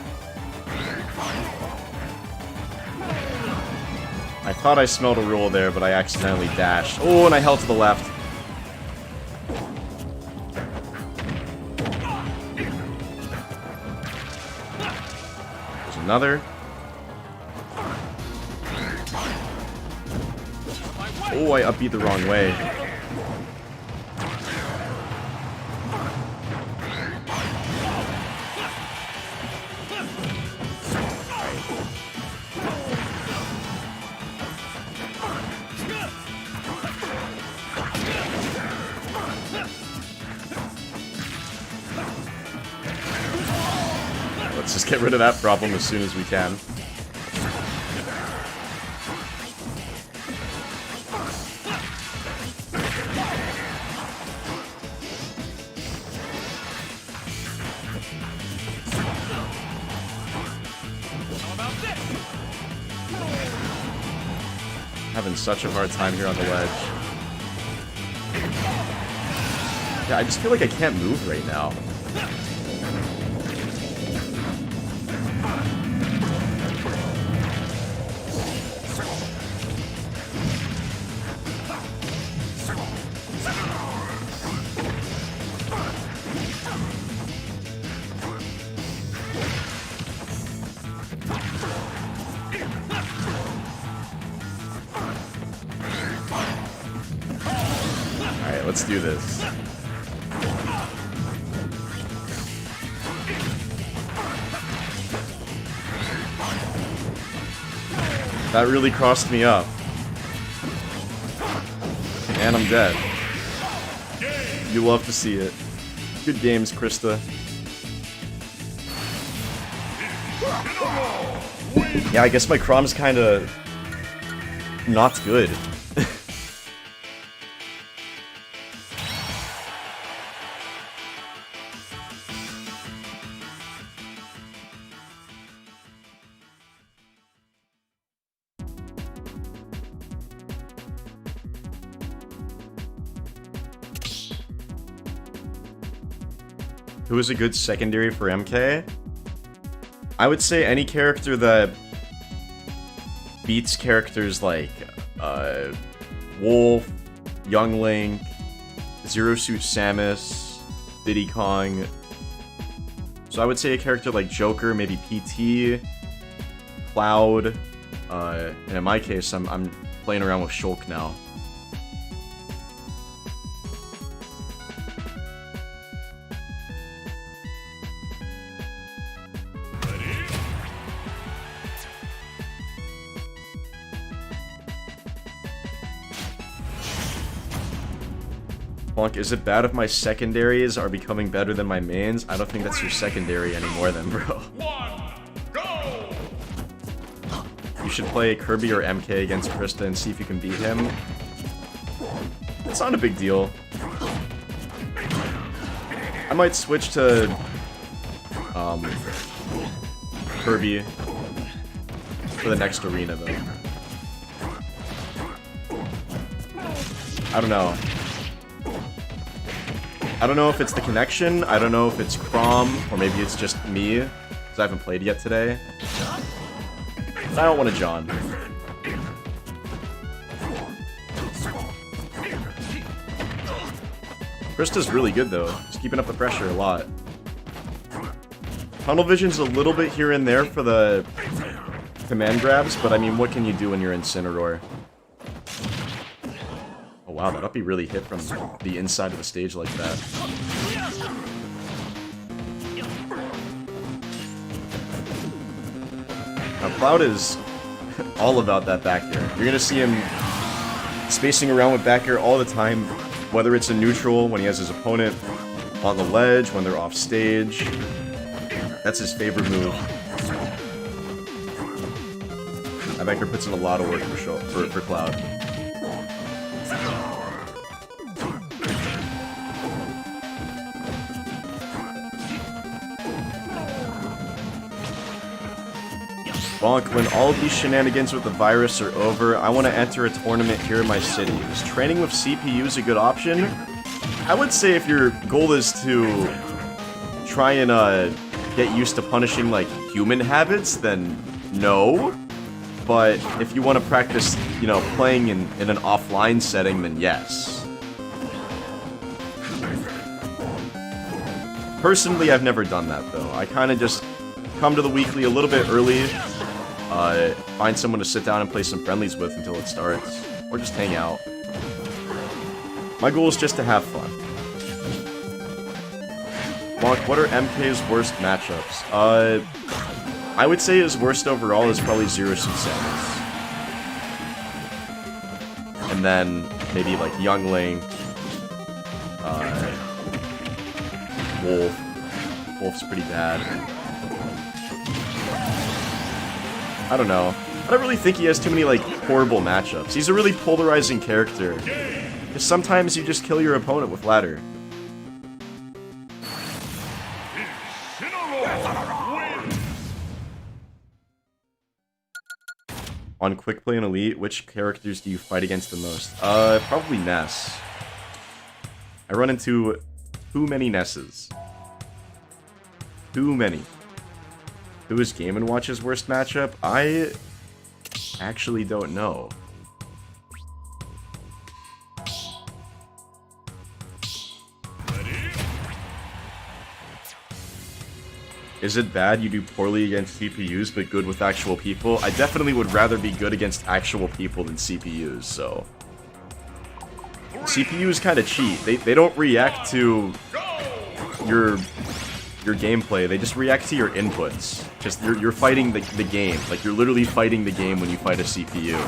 I thought I smelled a roll there, but I accidentally dashed. Oh, and I held to the left. There's another. Oh, I upbeat the wrong way. Let's just get rid of that problem as soon as we can. Having such a hard time here on the ledge. Yeah, I just feel like I can't move right now. Let's do this. That really crossed me up. And I'm dead. You love to see it. Good games, Krista. Yeah, I guess my Crom's kinda not good. Who is a good secondary for MK? I would say any character that beats characters like Wolf, Young Link, Zero Suit Samus, Diddy Kong. So I would say a character like Joker, maybe PT, Cloud, and in my case, I'm playing around with Shulk now. Bonk, is it bad if my secondaries are becoming better than my mains? I don't think that's your secondary anymore then, bro. Go! You should play Kirby or MK against Krista and see if you can beat him. It's not a big deal. I might switch to Kirby for the next arena though. I don't know. I don't know if it's the connection, I don't know if it's Crom, or maybe it's just me, because I haven't played yet today. But I don't want to John. Krista's really good though, just keeping up the pressure a lot. Tunnel vision's a little bit here and there for the command grabs, but I mean, what can you do when you're Incineroar? Oh wow, that uppy really hit from the inside of the stage like that. Now Cloud is all about that back air. You're gonna see him spacing around with back air all the time, whether it's in neutral, when he has his opponent on the ledge, when they're off stage. That's his favorite move. That back air puts in a lot of work for Cloud. Bonk, when all of these shenanigans with the virus are over, I want to enter a tournament here in my city. Is training with CPUs a good option? I would say if your goal is to try and get used to punishing like human habits, then no. But if you want to practice, you know, playing in an offline setting, then yes. Personally, I've never done that though. I kind of just come to the weekly a little bit early. Find someone to sit down and play some friendlies with until it starts. or just hang out. My goal is just to have fun. Bonk, what are MK's worst matchups? I would say his worst overall is probably Zero Suit Samus. And then maybe like Youngling, Wolf. Wolf's pretty bad. I don't know. I don't really think he has too many like horrible matchups. He's a really polarizing character. Because sometimes you just kill your opponent with ladder. On Quick Play and Elite, which characters do you fight against the most? Probably Ness. I run into too many Nesses. Too many. Who is Game & Watch's worst matchup? I actually don't know. Is it bad you do poorly against CPUs but good with actual people? I definitely would rather be good against actual people than CPUs, so... CPUs kind of cheat. They don't react to your gameplay, they just react to your inputs. Just, you're fighting the game. Like, you're literally fighting the game when you fight a CPU.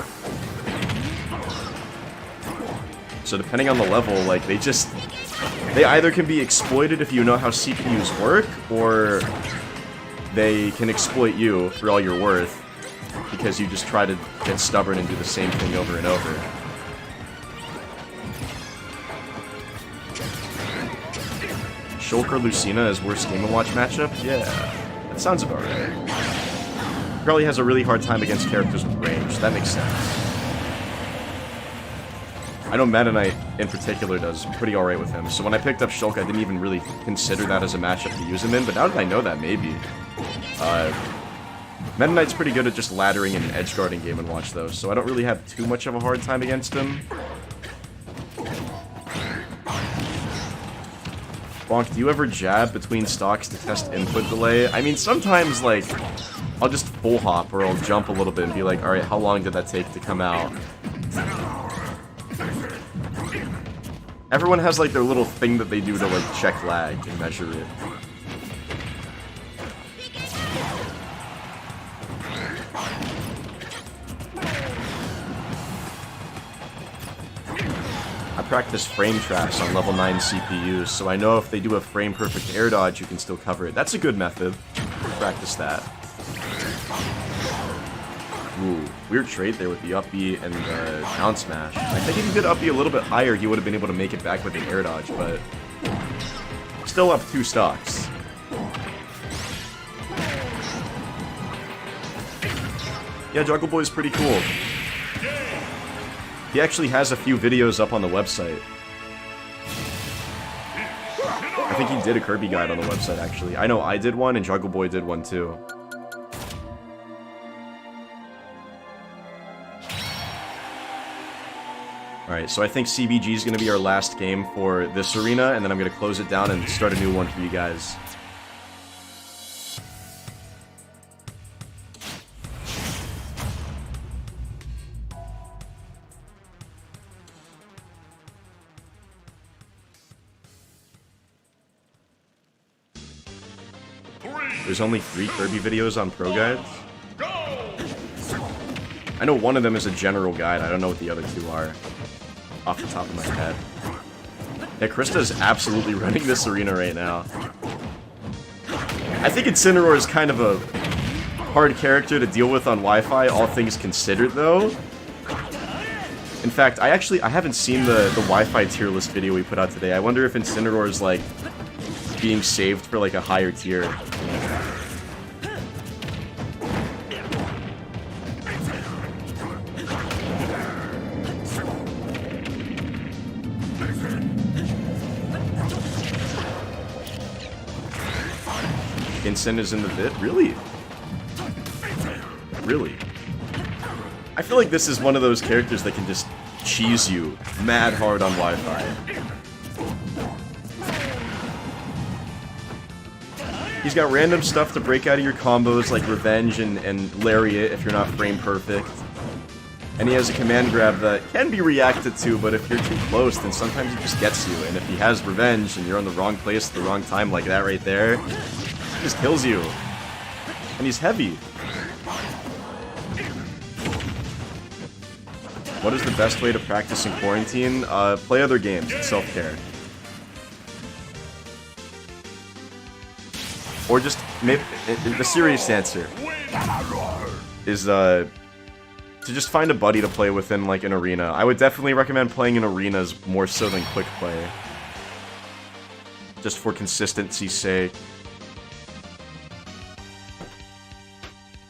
So depending on the level, like, they either can be exploited if you know how CPUs work, or they can exploit you for all you're worth because you just try to get stubborn and do the same thing over and over. Shulk or Lucina is worst Game & Watch matchup? Yeah, that sounds about right. Probably has a really hard time against characters with range. That makes sense. I know Meta Knight, in particular, does pretty alright with him, so when I picked up Shulk, I didn't even really consider that as a matchup to use him in, but now that I know that, maybe. Meta Knight's pretty good at just laddering and edgeguarding Game & Watch, though, so I don't really have too much of a hard time against him. Bonk, do you ever jab between stocks to test input delay? I mean, sometimes, like, I'll just full hop, or I'll jump a little bit and be like, alright, how long did that take to come out? Everyone has, like, their little thing that they do to, like, check lag and measure it. I practice frame traps on level 9 CPUs, so I know if they do a frame-perfect air dodge, you can still cover it. That's a good method. Practice that. Ooh, weird trade there with the up B and the down smash. I think if he did up B a little bit higher, he would have been able to make it back with an air dodge, but still up 2 stocks. Yeah, Juggleboy is pretty cool. He actually has a few videos up on the website. I think he did a Kirby guide on the website, actually. I know I did one, and Juggleboy did one, too. Alright, so I think CBG is going to be our last game for this arena, and then I'm going to close it down and start a new one for you guys. There's only 3 Kirby videos on ProGuides. I know one of them is a general guide, I don't know what the other 2 are. Off the top of my head. Yeah, Krista is absolutely running this arena right now. I think Incineroar is kind of a hard character to deal with on Wi-Fi, all things considered, though. In fact, I haven't seen the Wi-Fi tier list video we put out today. I wonder if Incineroar is, like, being saved for, like, a higher tier. Incin is in the bit? Really? Really? I feel like this is one of those characters that can just cheese you mad hard on Wi-Fi. He's got random stuff to break out of your combos like Revenge and Lariat if you're not frame perfect. And he has a command grab that can be reacted to, but if you're too close, then sometimes he just gets you. And if he has revenge and you're in the wrong place at the wrong time like that right there, he just kills you. And he's heavy. What is the best way to practice in quarantine? Play other games. It's self-care. Or just, maybe, the serious answer is, to just find a buddy to play with in, like, an arena. I would definitely recommend playing in arenas more so than quick play. Just for consistency's sake.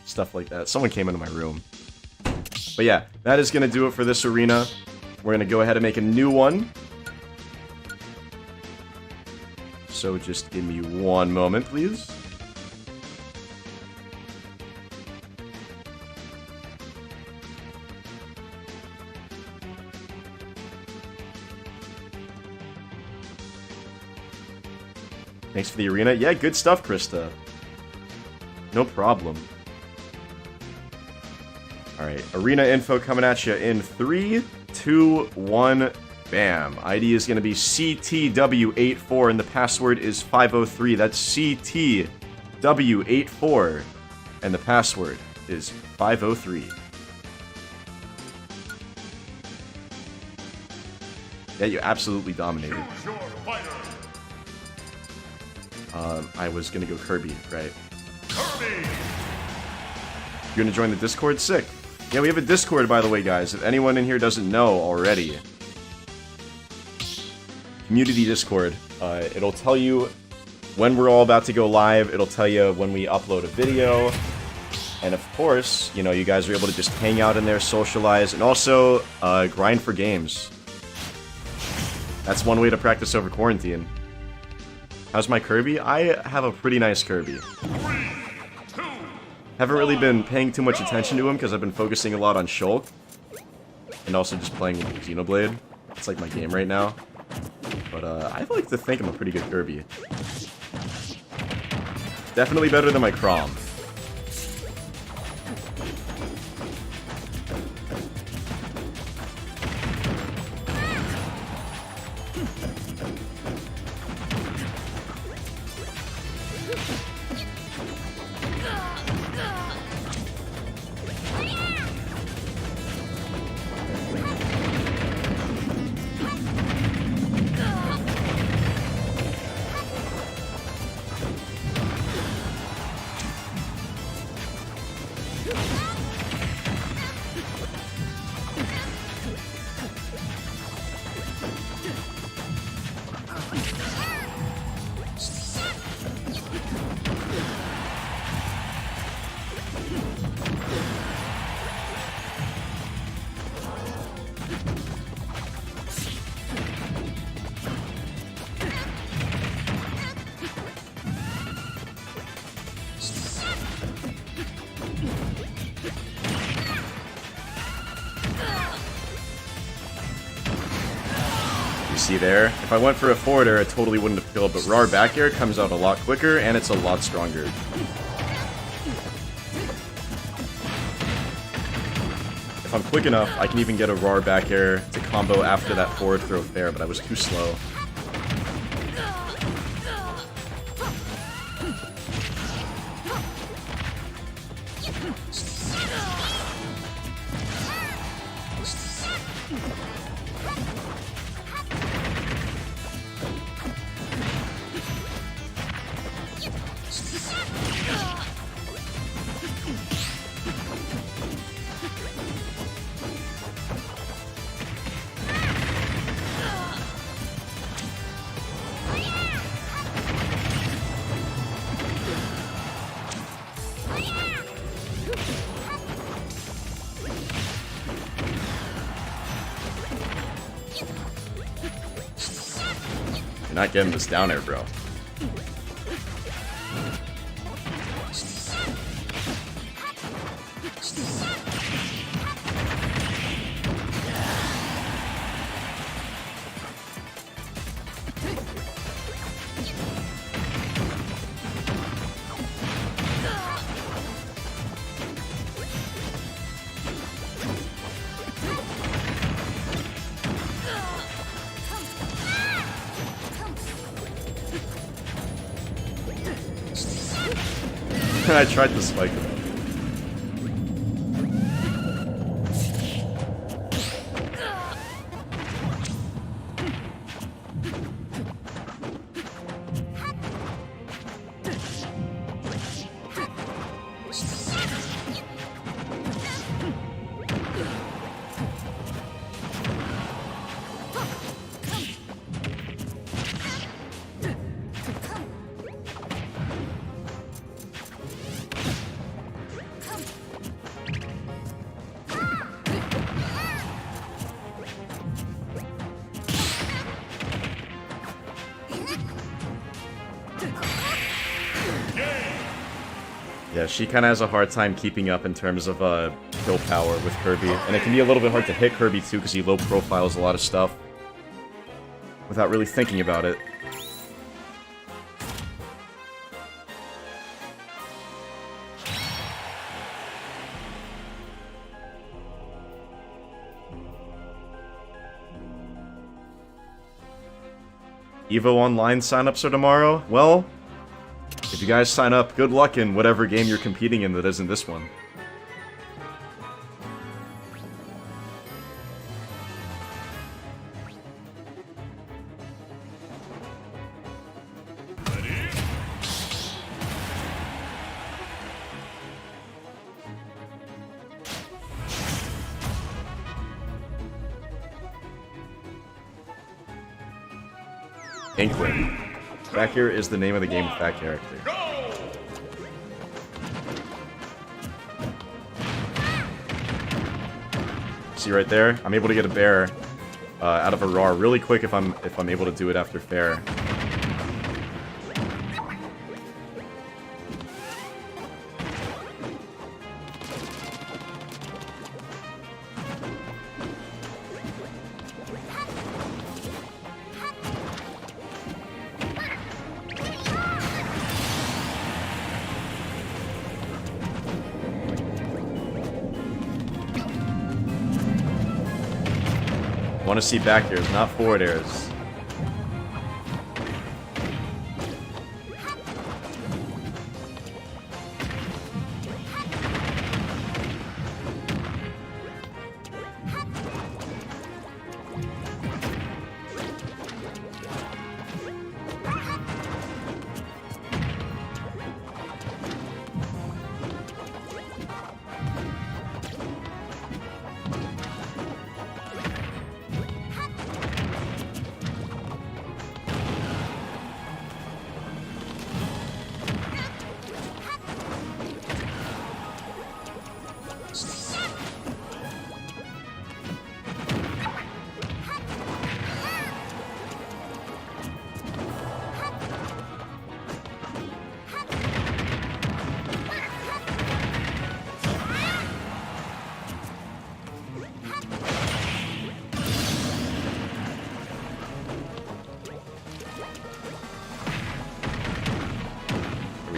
Stuff like that. Someone came into my room. But yeah, that is gonna do it for this arena. We're gonna go ahead and make a new one. So just give me one moment, please. Thanks for the arena. Yeah, good stuff, Krista. No problem. Alright, arena info coming at you in 3, 2, 1, bam. ID is going to be CTW84 and the password is 503. That's CTW84 and the password is 503. Yeah, you absolutely dominated. I was going to go Kirby, right? Kirby! You're going to join the Discord? Sick. Yeah, we have a Discord, by the way, guys. If anyone in here doesn't know already. Community Discord. It'll tell you when we're all about to go live. It'll tell you when we upload a video. And of course, you know, you guys are able to just hang out in there, socialize, and also grind for games. That's one way to practice over quarantine. How's my Kirby? I have a pretty nice Kirby. 3, 2, haven't really been paying too much attention to him because I've been focusing a lot on Shulk. And also just playing Xenoblade. It's like my game right now. But I like to think I'm a pretty good Kirby. Definitely better than my Chrom. See there? If I went for a forward air, I totally wouldn't have killed, but RAR back air comes out a lot quicker, and it's a lot stronger. If I'm quick enough, I can even get a RAR back air to combo after that forward throw fair, but I was too slow. You're not getting this down air, bro. when I tried to spike him. Yeah, she kind of has a hard time keeping up in terms of kill power with Kirby. And it can be a little bit hard to hit Kirby too, because he low profiles a lot of stuff without really thinking about it. EVO Online signups are tomorrow? Well, if you guys sign up, good luck in whatever game you're competing in that isn't this one. Inkling. Back here is the name of the game with that character. See right there? I'm able to get a bear out of a RAR really quick if I'm able to do it after fair. Want to see back airs, not forward airs.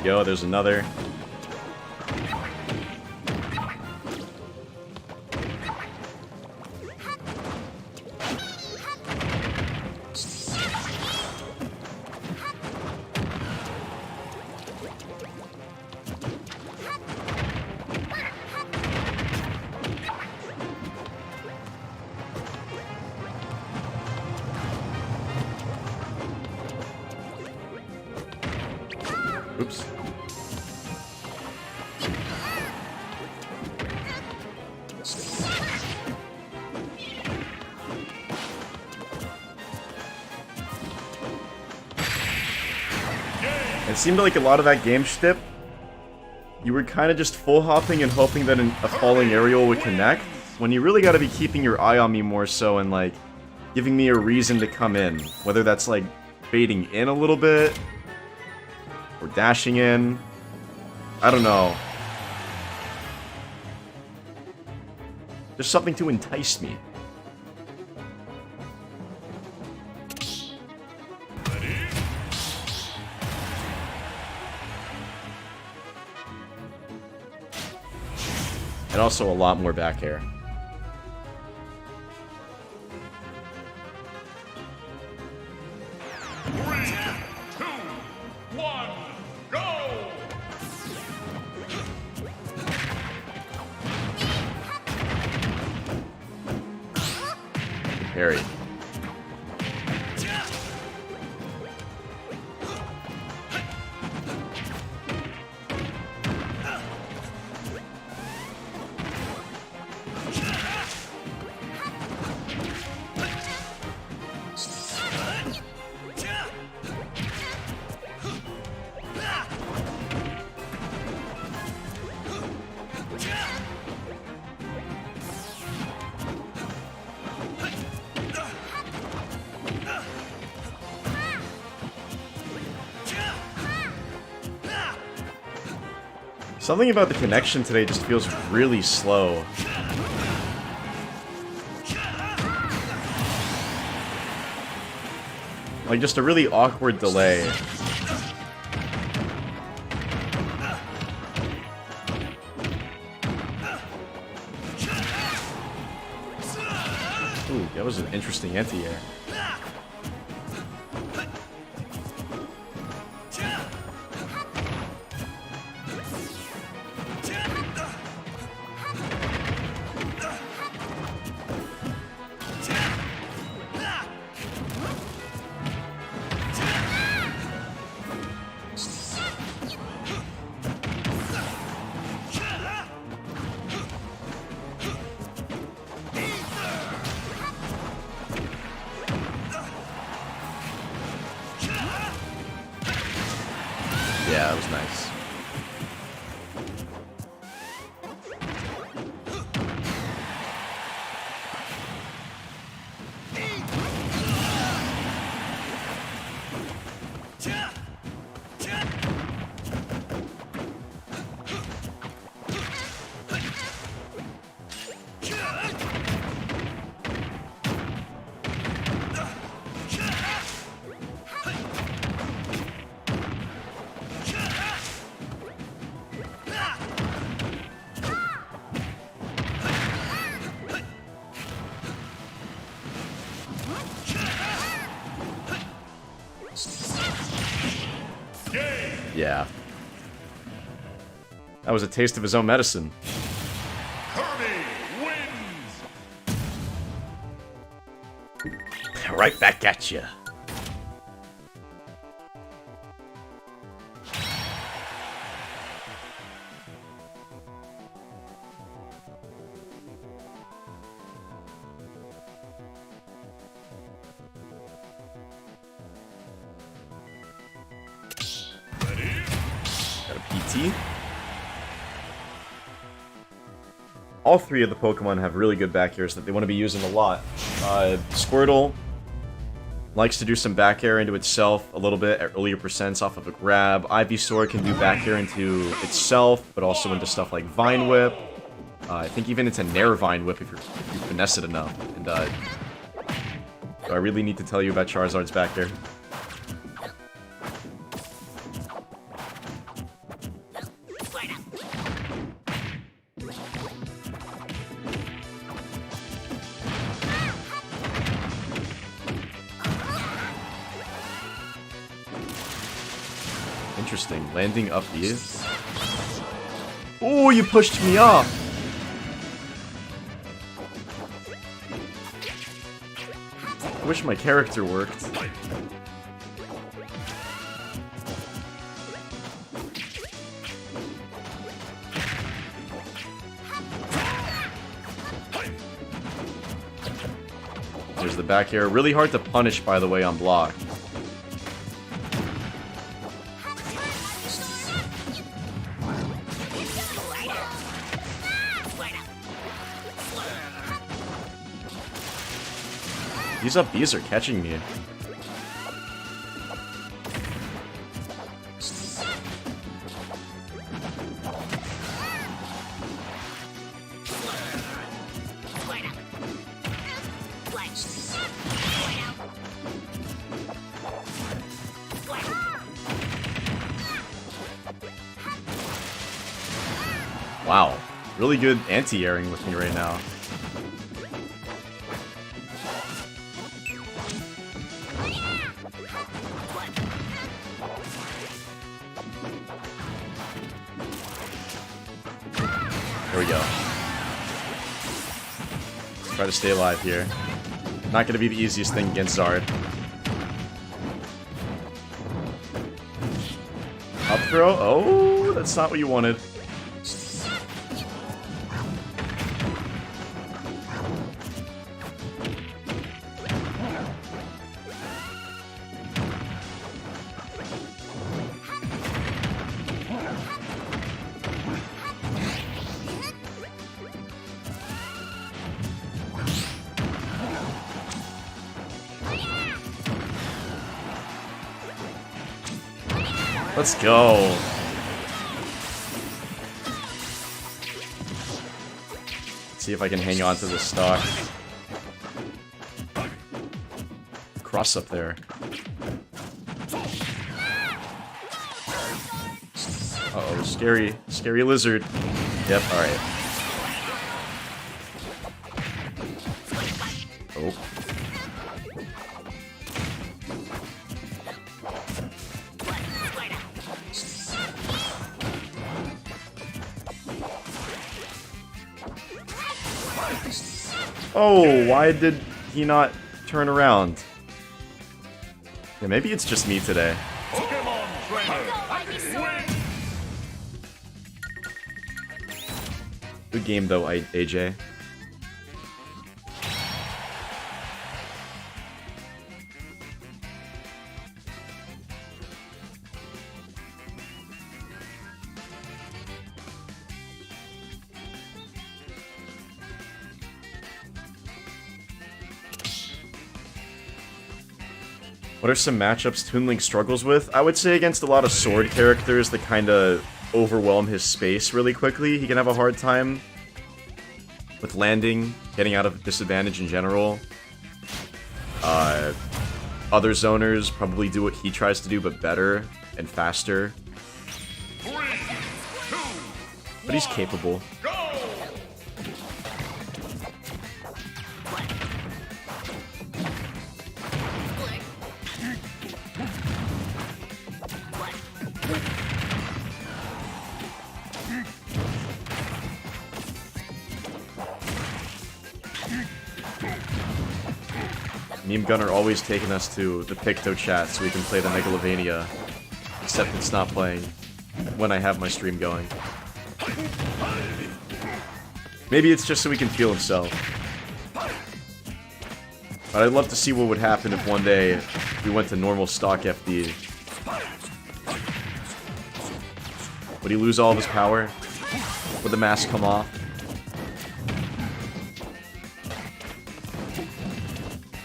Go, there's another. Oops. It seemed like a lot of that game stip, you were kind of just full hopping and hoping that a falling aerial would connect, when you really got to be keeping your eye on me more so and like giving me a reason to come in, whether that's like baiting in a little bit or dashing in. I don't know. There's something to entice me. And also a lot more back air. Parry. Something about the connection today just feels really slow. Like, just a really awkward delay. Ooh, that was an interesting anti-air. Yeah, that was nice. Yeah. That was a taste of his own medicine. Right back at you. Got a PT. All three of the Pokemon have really good back airs that they want to be using a lot. Squirtle likes to do some back air into itself a little bit at earlier percents off of a grab. Ivysaur can do back air into itself, but also into stuff like Vine Whip. I think even into Nair Vine Whip if you finesse it enough. And do I really need to tell you about Charizard's back air? Interesting. Landing up B. Oh, you pushed me off! I wish my character worked. There's the back air. Really hard to punish, by the way, on block. These up Bs are catching me. Wow, really good anti-airing with me right now. There we go. Try to stay alive here. Not gonna be the easiest thing against Zard. Up throw? Oh, that's not what you wanted. Let's go. Let's see if I can hang on to this stock. Cross up there. Uh-oh, scary lizard. Yep, alright. Oh. Oh, why did he not turn around? Yeah, maybe it's just me today. Good game though, AJ. What are some matchups Toon Link struggles with? I would say against a lot of sword characters that kind of overwhelm his space really quickly. He can have a hard time with landing, getting out of disadvantage in general. Other zoners probably do what he tries to do, but better and faster. But he's capable. Meme Gunner always taking us to the Picto chat so we can play the Megalovania. Except it's not playing when I have my stream going. Maybe it's just so we can feel himself. But I'd love to see what would happen if one day we went to normal stock FD. Would he lose all of his power? Would the mask come off?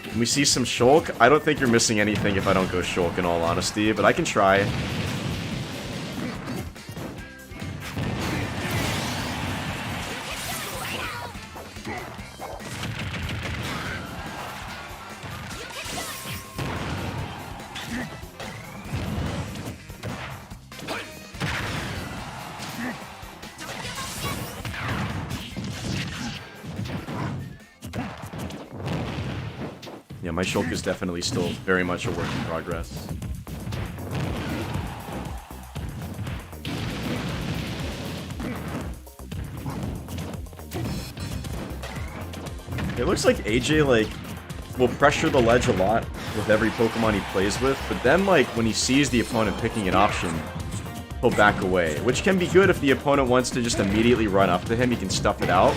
Can we see some Shulk? I don't think you're missing anything if I don't go Shulk, in all honesty, but I can try. Yeah, my Shulk is definitely still very much a work in progress. It looks like AJ, like, will pressure the ledge a lot with every Pokemon he plays with, but then, like, when he sees the opponent picking an option, he'll back away, which can be good if the opponent wants to just immediately run up to him, he can stuff it out.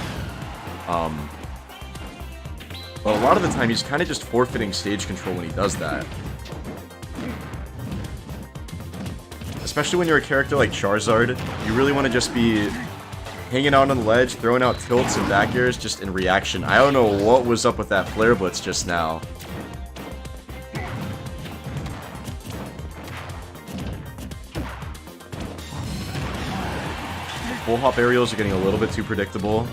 But a lot of the time, he's kind of just forfeiting stage control when he does that. Especially when you're a character like Charizard, you really want to just be hanging out on the ledge, throwing out tilts and back airs just in reaction. I don't know what was up with that Flare Blitz just now. Full hop aerials are getting a little bit too predictable.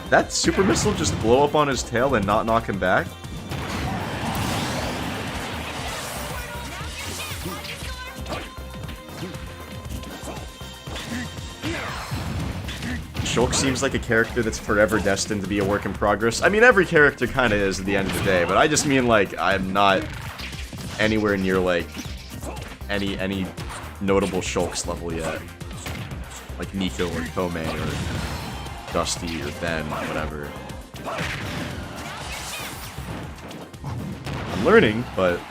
That super missile just blow up on his tail and not knock him back? Shulk seems like a character that's forever destined to be a work in progress. I mean, every character kind of is at the end of the day, but I just mean, like, I'm not anywhere near, like, any notable Shulk's level yet. Like Nico or Tomei or Dusty or Ben, whatever. I'm learning, but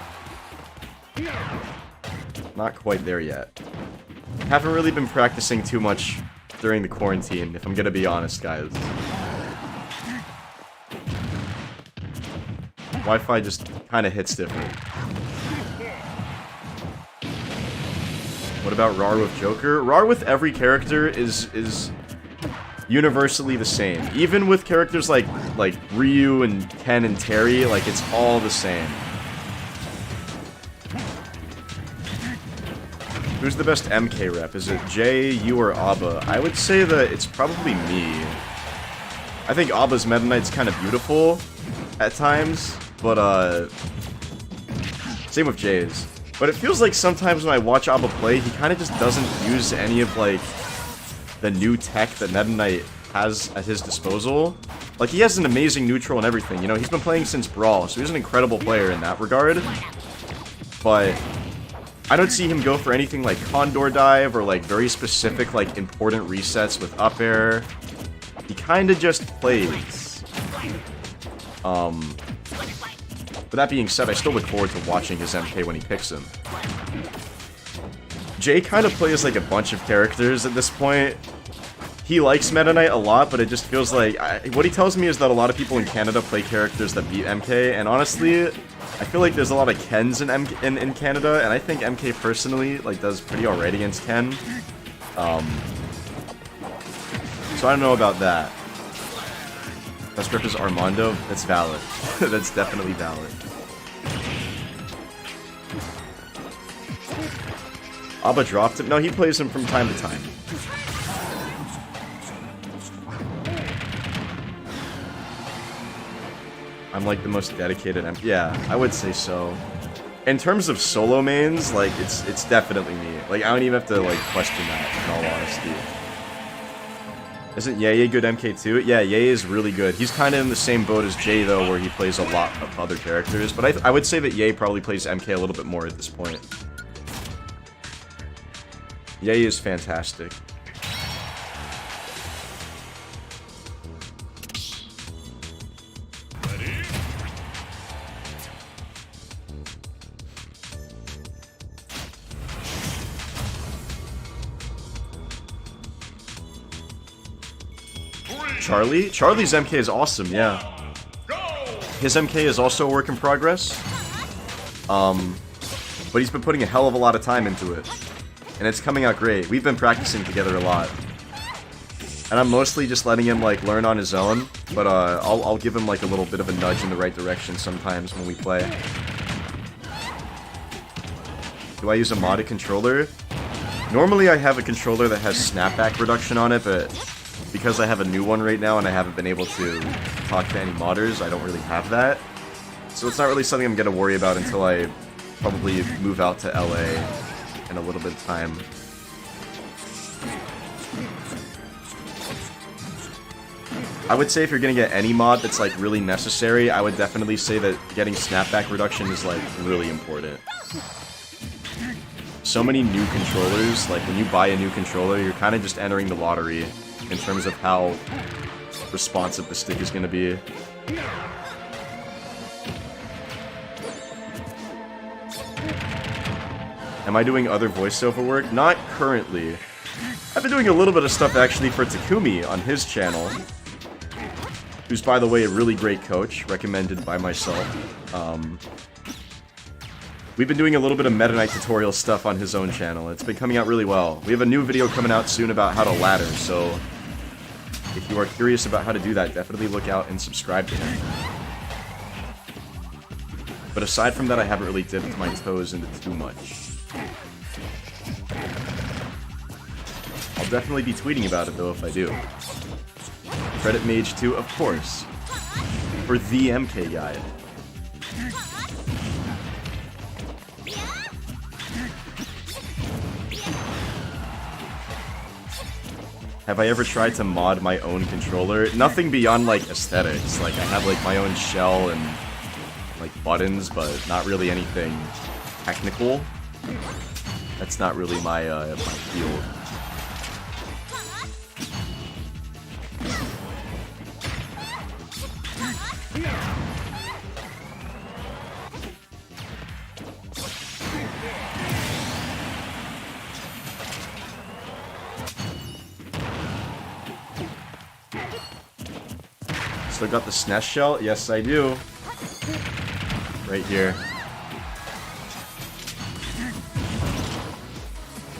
not quite there yet. Haven't really been practicing too much during the quarantine, if I'm gonna be honest, guys. Wi-Fi just kind of hits different. What about RAR with Joker? RAR with every character is universally the same. Even with characters like Ryu and Ken and Terry, like, it's all the same. Who's the best MK rep? Is it Jay, you, or Abba? I would say that it's probably me. I think Abba's Meta Knight's kind of beautiful at times, but same with Jay's. But it feels like sometimes when I watch Abba play, he kind of just doesn't use any of, like, the new tech that Meta Knight has at his disposal. Like, he has an amazing neutral and everything, you know? He's been playing since Brawl, so he's an incredible player in that regard. But I don't see him go for anything like Condor Dive or, like, very specific, like, important resets with up air. He kind of just plays. But that being said, I still look forward to watching his MK when he picks him. Jay kind of plays like a bunch of characters at this point. He likes Meta Knight a lot, but it just feels like... what he tells me is that a lot of people in Canada play characters that beat MK, and honestly, I feel like there's a lot of Kens in Canada, and I think MK personally, like, does pretty alright against Ken. So I don't know about that. Best rep is Armando. That's valid. That's definitely valid. Abba dropped him. No, he plays him from time to time. I'm like the most dedicated yeah, I would say so. In terms of solo mains, like, it's definitely me. Like, I don't even have to, like, question that, in all honesty. Isn't Ye good MK too? Yeah, Ye is really good. He's kind of in the same boat as Jay, though, where he plays a lot of other characters. But I would say that Ye probably plays MK a little bit more at this point. Ye is fantastic. Charlie? Charlie's MK is awesome, yeah. His MK is also a work in progress. But he's been putting a hell of a lot of time into it. And it's coming out great. We've been practicing together a lot. And I'm mostly just letting him, like, learn on his own. But I'll give him, like, a little bit of a nudge in the right direction sometimes when we play. Do I use a modded controller? Normally I have a controller that has snapback reduction on it, but because I have a new one right now and I haven't been able to talk to any modders, I don't really have that. So it's not really something I'm going to worry about until I probably move out to LA in a little bit of time. I would say if you're going to get any mod that's, like, really necessary, I would definitely say that getting snapback reduction is, like, really important. So many new controllers, like, when you buy a new controller, you're kind of just entering the lottery in terms of how responsive the stick is going to be. Am I doing other voiceover work? Not currently. I've been doing a little bit of stuff actually for Takumi on his channel, who's, by the way, a really great coach, recommended by myself. We've been doing a little bit of Meta Knight tutorial stuff on his own channel. It's been coming out really well. We have a new video coming out soon about how to ladder, so if you are curious about how to do that, definitely look out and subscribe to him. But aside from that, I haven't really dipped my toes into too much. I'll definitely be tweeting about it, though, if I do. Credit Mage 2, of course. For the MK guide. Have I ever tried to mod my own controller? Nothing beyond, like, aesthetics. Like, I have, like, my own shell and, like, buttons, but not really anything technical. That's not really my field. Still got the SNES shell? Yes, I do. Right here.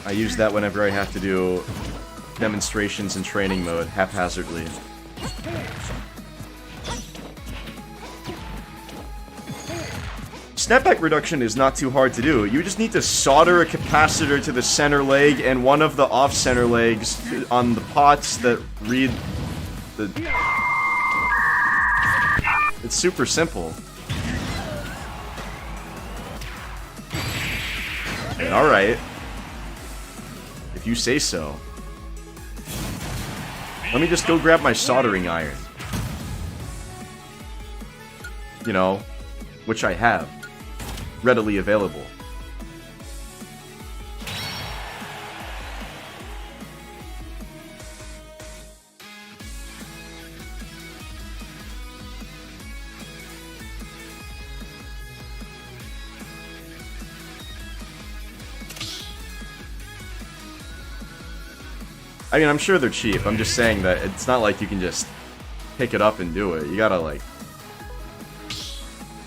I use that whenever I have to do demonstrations in training mode, haphazardly. Snapback reduction is not too hard to do. You just need to solder a capacitor to the center leg and one of the off-center legs on the pots that read the... It's super simple. Alright. If you say so. Let me just go grab my soldering iron. You know, which I have. Readily available. I mean, I'm sure they're cheap. I'm just saying that it's not like you can just pick it up and do it. You gotta, like...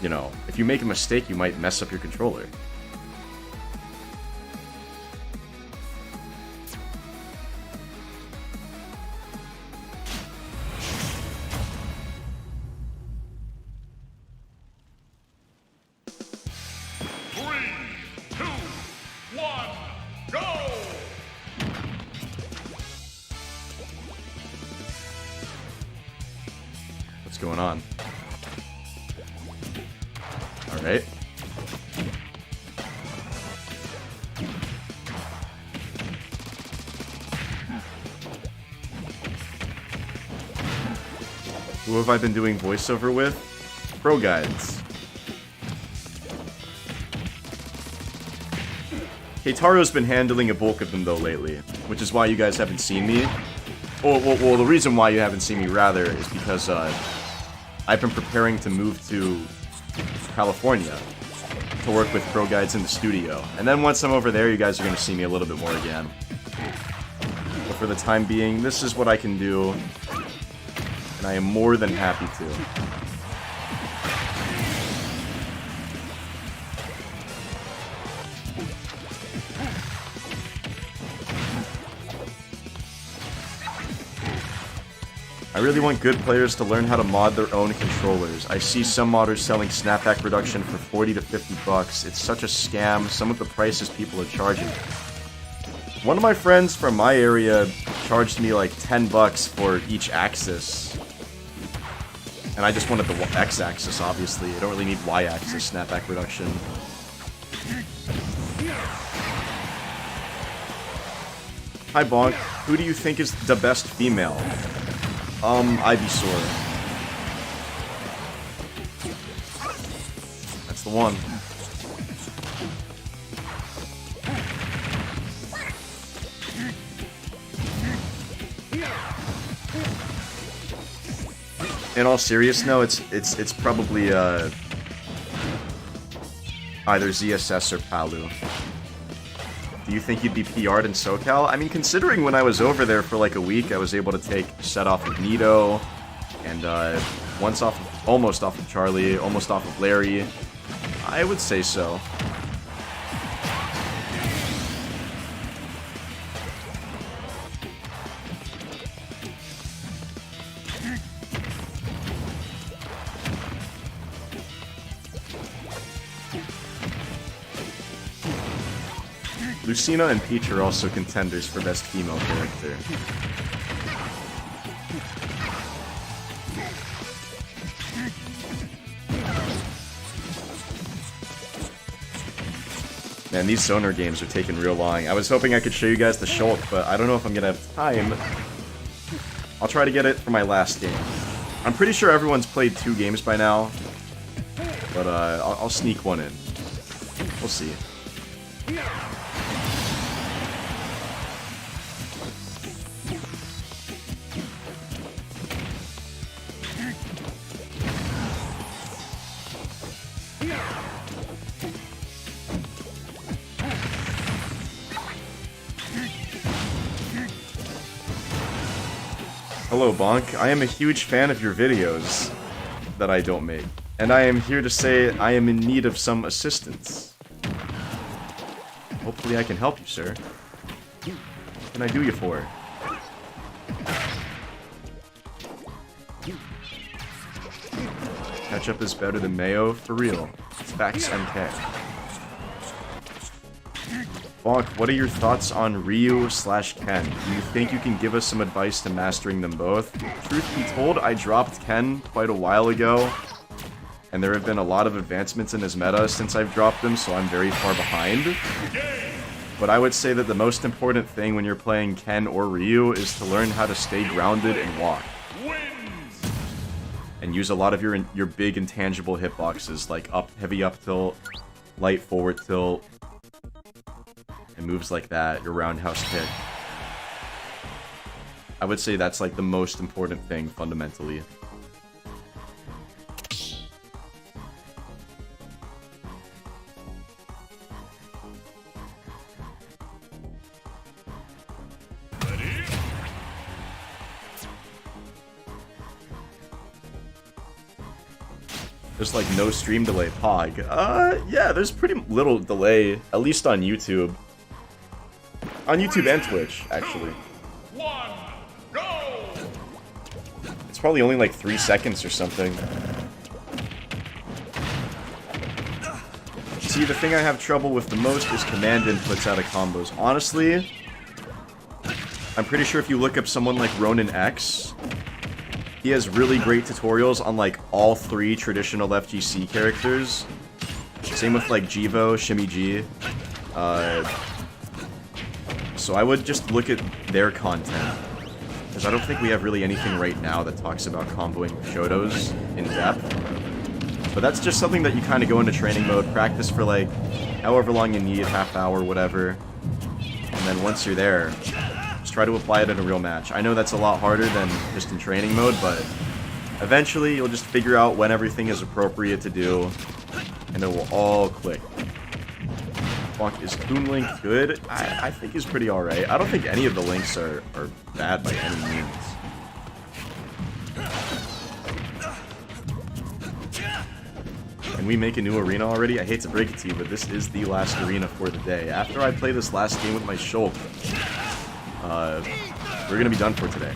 You know, if you make a mistake, you might mess up your controller. What's going on? Alright. Who have I been doing voiceover with? ProGuides. Keitaro's been handling a bulk of them though lately, which is why you guys haven't seen me. Well, the reason why you haven't seen me, rather, is because I've been preparing to move to California to work with ProGuides in the studio. And then once I'm over there, you guys are going to see me a little bit more again. But for the time being, this is what I can do, and I am more than happy to. I really want good players to learn how to mod their own controllers. I see some modders selling snapback reduction for 40 to 50 bucks. It's such a scam, some of the prices people are charging. One of my friends from my area charged me like 10 bucks for each axis. And I just wanted the X-axis, obviously. I don't really need Y-axis snapback reduction. Hi Bonk, who do you think is the best female? Ivysaur. That's the one. In all seriousness, no, it's probably either ZSS or Palu. Do you think you'd be PR'd in SoCal? I mean, considering when I was over there for like a week, I was able to take a set off of Nito, and once off of, almost off of Charlie, almost off of Larry. I would say so. Lucina and Peach are also contenders for best female character. Man, these Zoner games are taking real long. I was hoping I could show you guys the Shulk, but I don't know if I'm gonna have time. I'll try to get it for my last game. I'm pretty sure everyone's played 2 games by now, but I'll sneak one in. We'll see. Hello, Bonk. I am a huge fan of your videos that I don't make, and I am here to say I am in need of some assistance. Hopefully I can help you, sir. What can I do you for? Ketchup is better than mayo, for real. It's facts MK. Bonk, what are your thoughts on Ryu/Ken? Do you think you can give us some advice to mastering them both? Truth be told, I dropped Ken quite a while ago, and there have been a lot of advancements in his meta since I've dropped him, so I'm very far behind. But I would say that the most important thing when you're playing Ken or Ryu is to learn how to stay grounded and walk. And use a lot of your big intangible hitboxes, like heavy up tilt, light forward tilt, and moves like that, your roundhouse kick. I would say that's like the most important thing, fundamentally. There's like no stream delay, Pog. Yeah, there's pretty little delay, at least on YouTube. On YouTube and Twitch, actually. It's probably only like 3 seconds or something. See, the thing I have trouble with the most is command inputs out of combos. Honestly, I'm pretty sure if you look up someone like Ronin X, he has really great tutorials on like all 3 traditional FGC characters. Same with like Jivo, Shimmy G. So I would just look at their content, because I don't think we have really anything right now that talks about comboing Shotos in depth. But that's just something that you kind of go into training mode, practice for like however long you need, half hour, whatever. And then once you're there, just try to apply it in a real match. I know that's a lot harder than just in training mode, but eventually you'll just figure out when everything is appropriate to do, and it will all click. Bonk, is Toon Link good? I think he's pretty alright. I don't think any of the links are bad by any means. Can we make a new arena already? I hate to break it to you, but this is the last arena for the day. After I play this last game with my Shulk, we're gonna be done for today.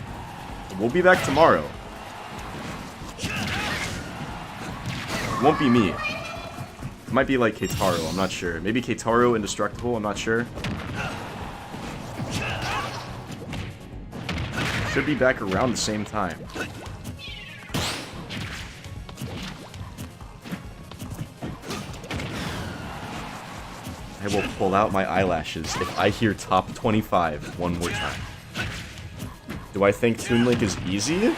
We'll be back tomorrow. It won't be me. It might be like Keitaro, I'm not sure. Maybe Keitaro Indestructible, I'm not sure. Should be back around the same time. I will pull out my eyelashes if I hear top 25 one more time. Do I think Toon Link is easy?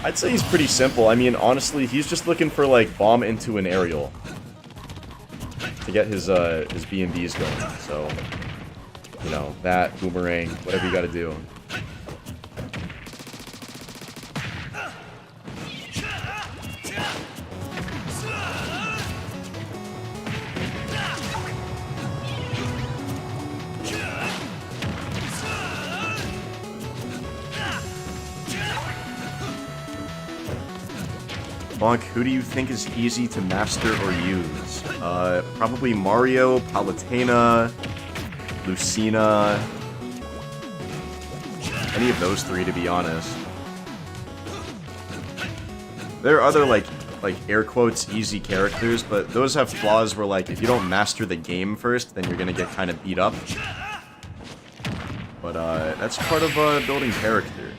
I'd say he's pretty simple. I mean, honestly, he's just looking for, like, bomb into an aerial to get his B&Bs going. So, you know, that, boomerang, whatever you gotta do. Bonk, who do you think is easy to master or use? Probably Mario, Palutena, Lucina. Any of those 3, to be honest. There are other, like air quotes, easy characters, but those have flaws where, like, if you don't master the game first, then you're gonna get kind of beat up. But, that's part of, building character.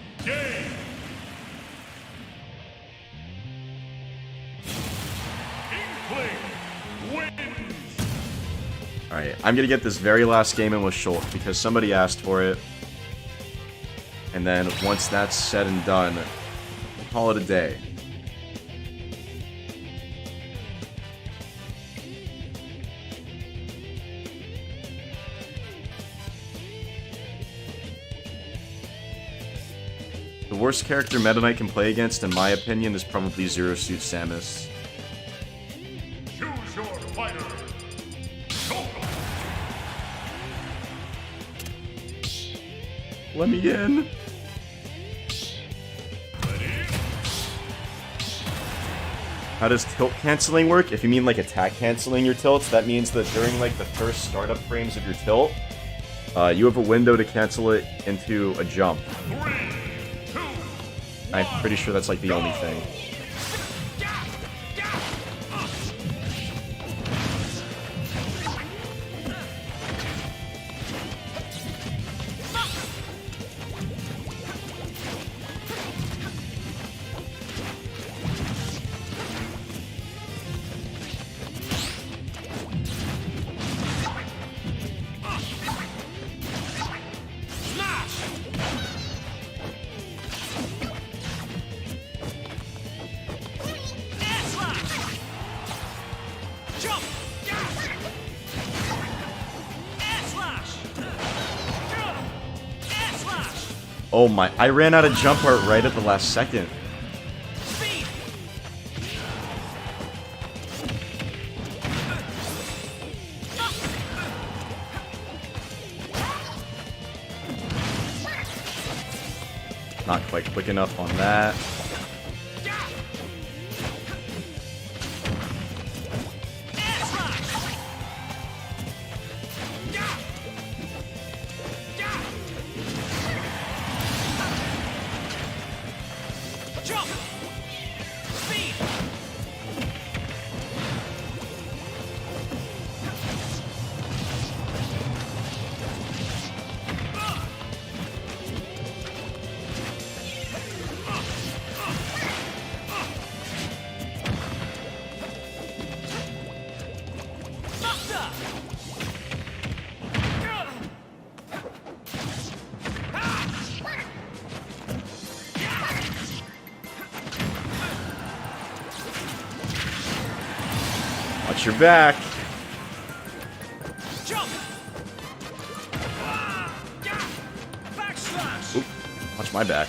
Alright, I'm gonna get this very last game in with Shulk, because somebody asked for it. And then, once that's said and done, we'll call it a day. The worst character Meta Knight can play against, in my opinion, is probably Zero Suit Samus. Choose your fighter. Let me in. How does tilt canceling work? If you mean like attack canceling your tilts, that means that during like the first startup frames of your tilt, you have a window to cancel it into a jump. 3, 2, I'm pretty sure that's like the only thing. Oh my, I ran out of jump art right at the last second. Not quite quick enough on that. Watch your back. Oop, watch my back.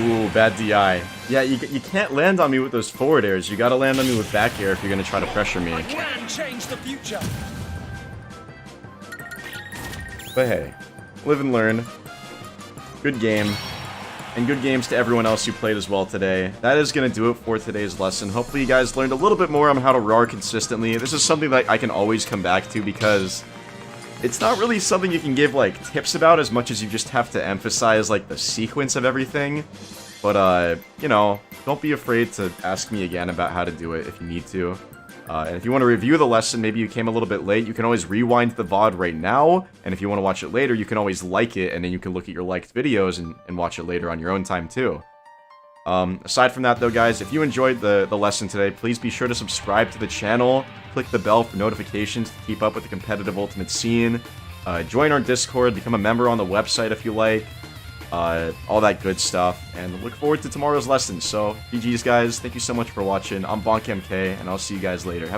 Ooh, bad DI. Yeah, you can't land on me with those forward airs. You gotta land on me with back air if you're gonna try to pressure me. can change the future. But hey, live and learn. Good game. And good games to everyone else who played as well today. That is gonna do it for today's lesson. Hopefully you guys learned a little bit more on how to RAR consistently. This is something that I can always come back to because it's not really something you can give, like, tips about as much as you just have to emphasize, like, the sequence of everything. But, you know, don't be afraid to ask me again about how to do it if you need to. And if you want to review the lesson, maybe you came a little bit late, you can always rewind the VOD right now. And if you want to watch it later, you can always like it, and then you can look at your liked videos and watch it later on your own time, too. Aside from that, though, guys, if you enjoyed the lesson today, please be sure to subscribe to the channel. Click the bell for notifications to keep up with the competitive Ultimate scene. Join our Discord, become a member on the website if you like. All that good stuff. And look forward to tomorrow's lesson. So, GG's, guys. Thank you so much for watching. I'm Bonk MK, and I'll see you guys later.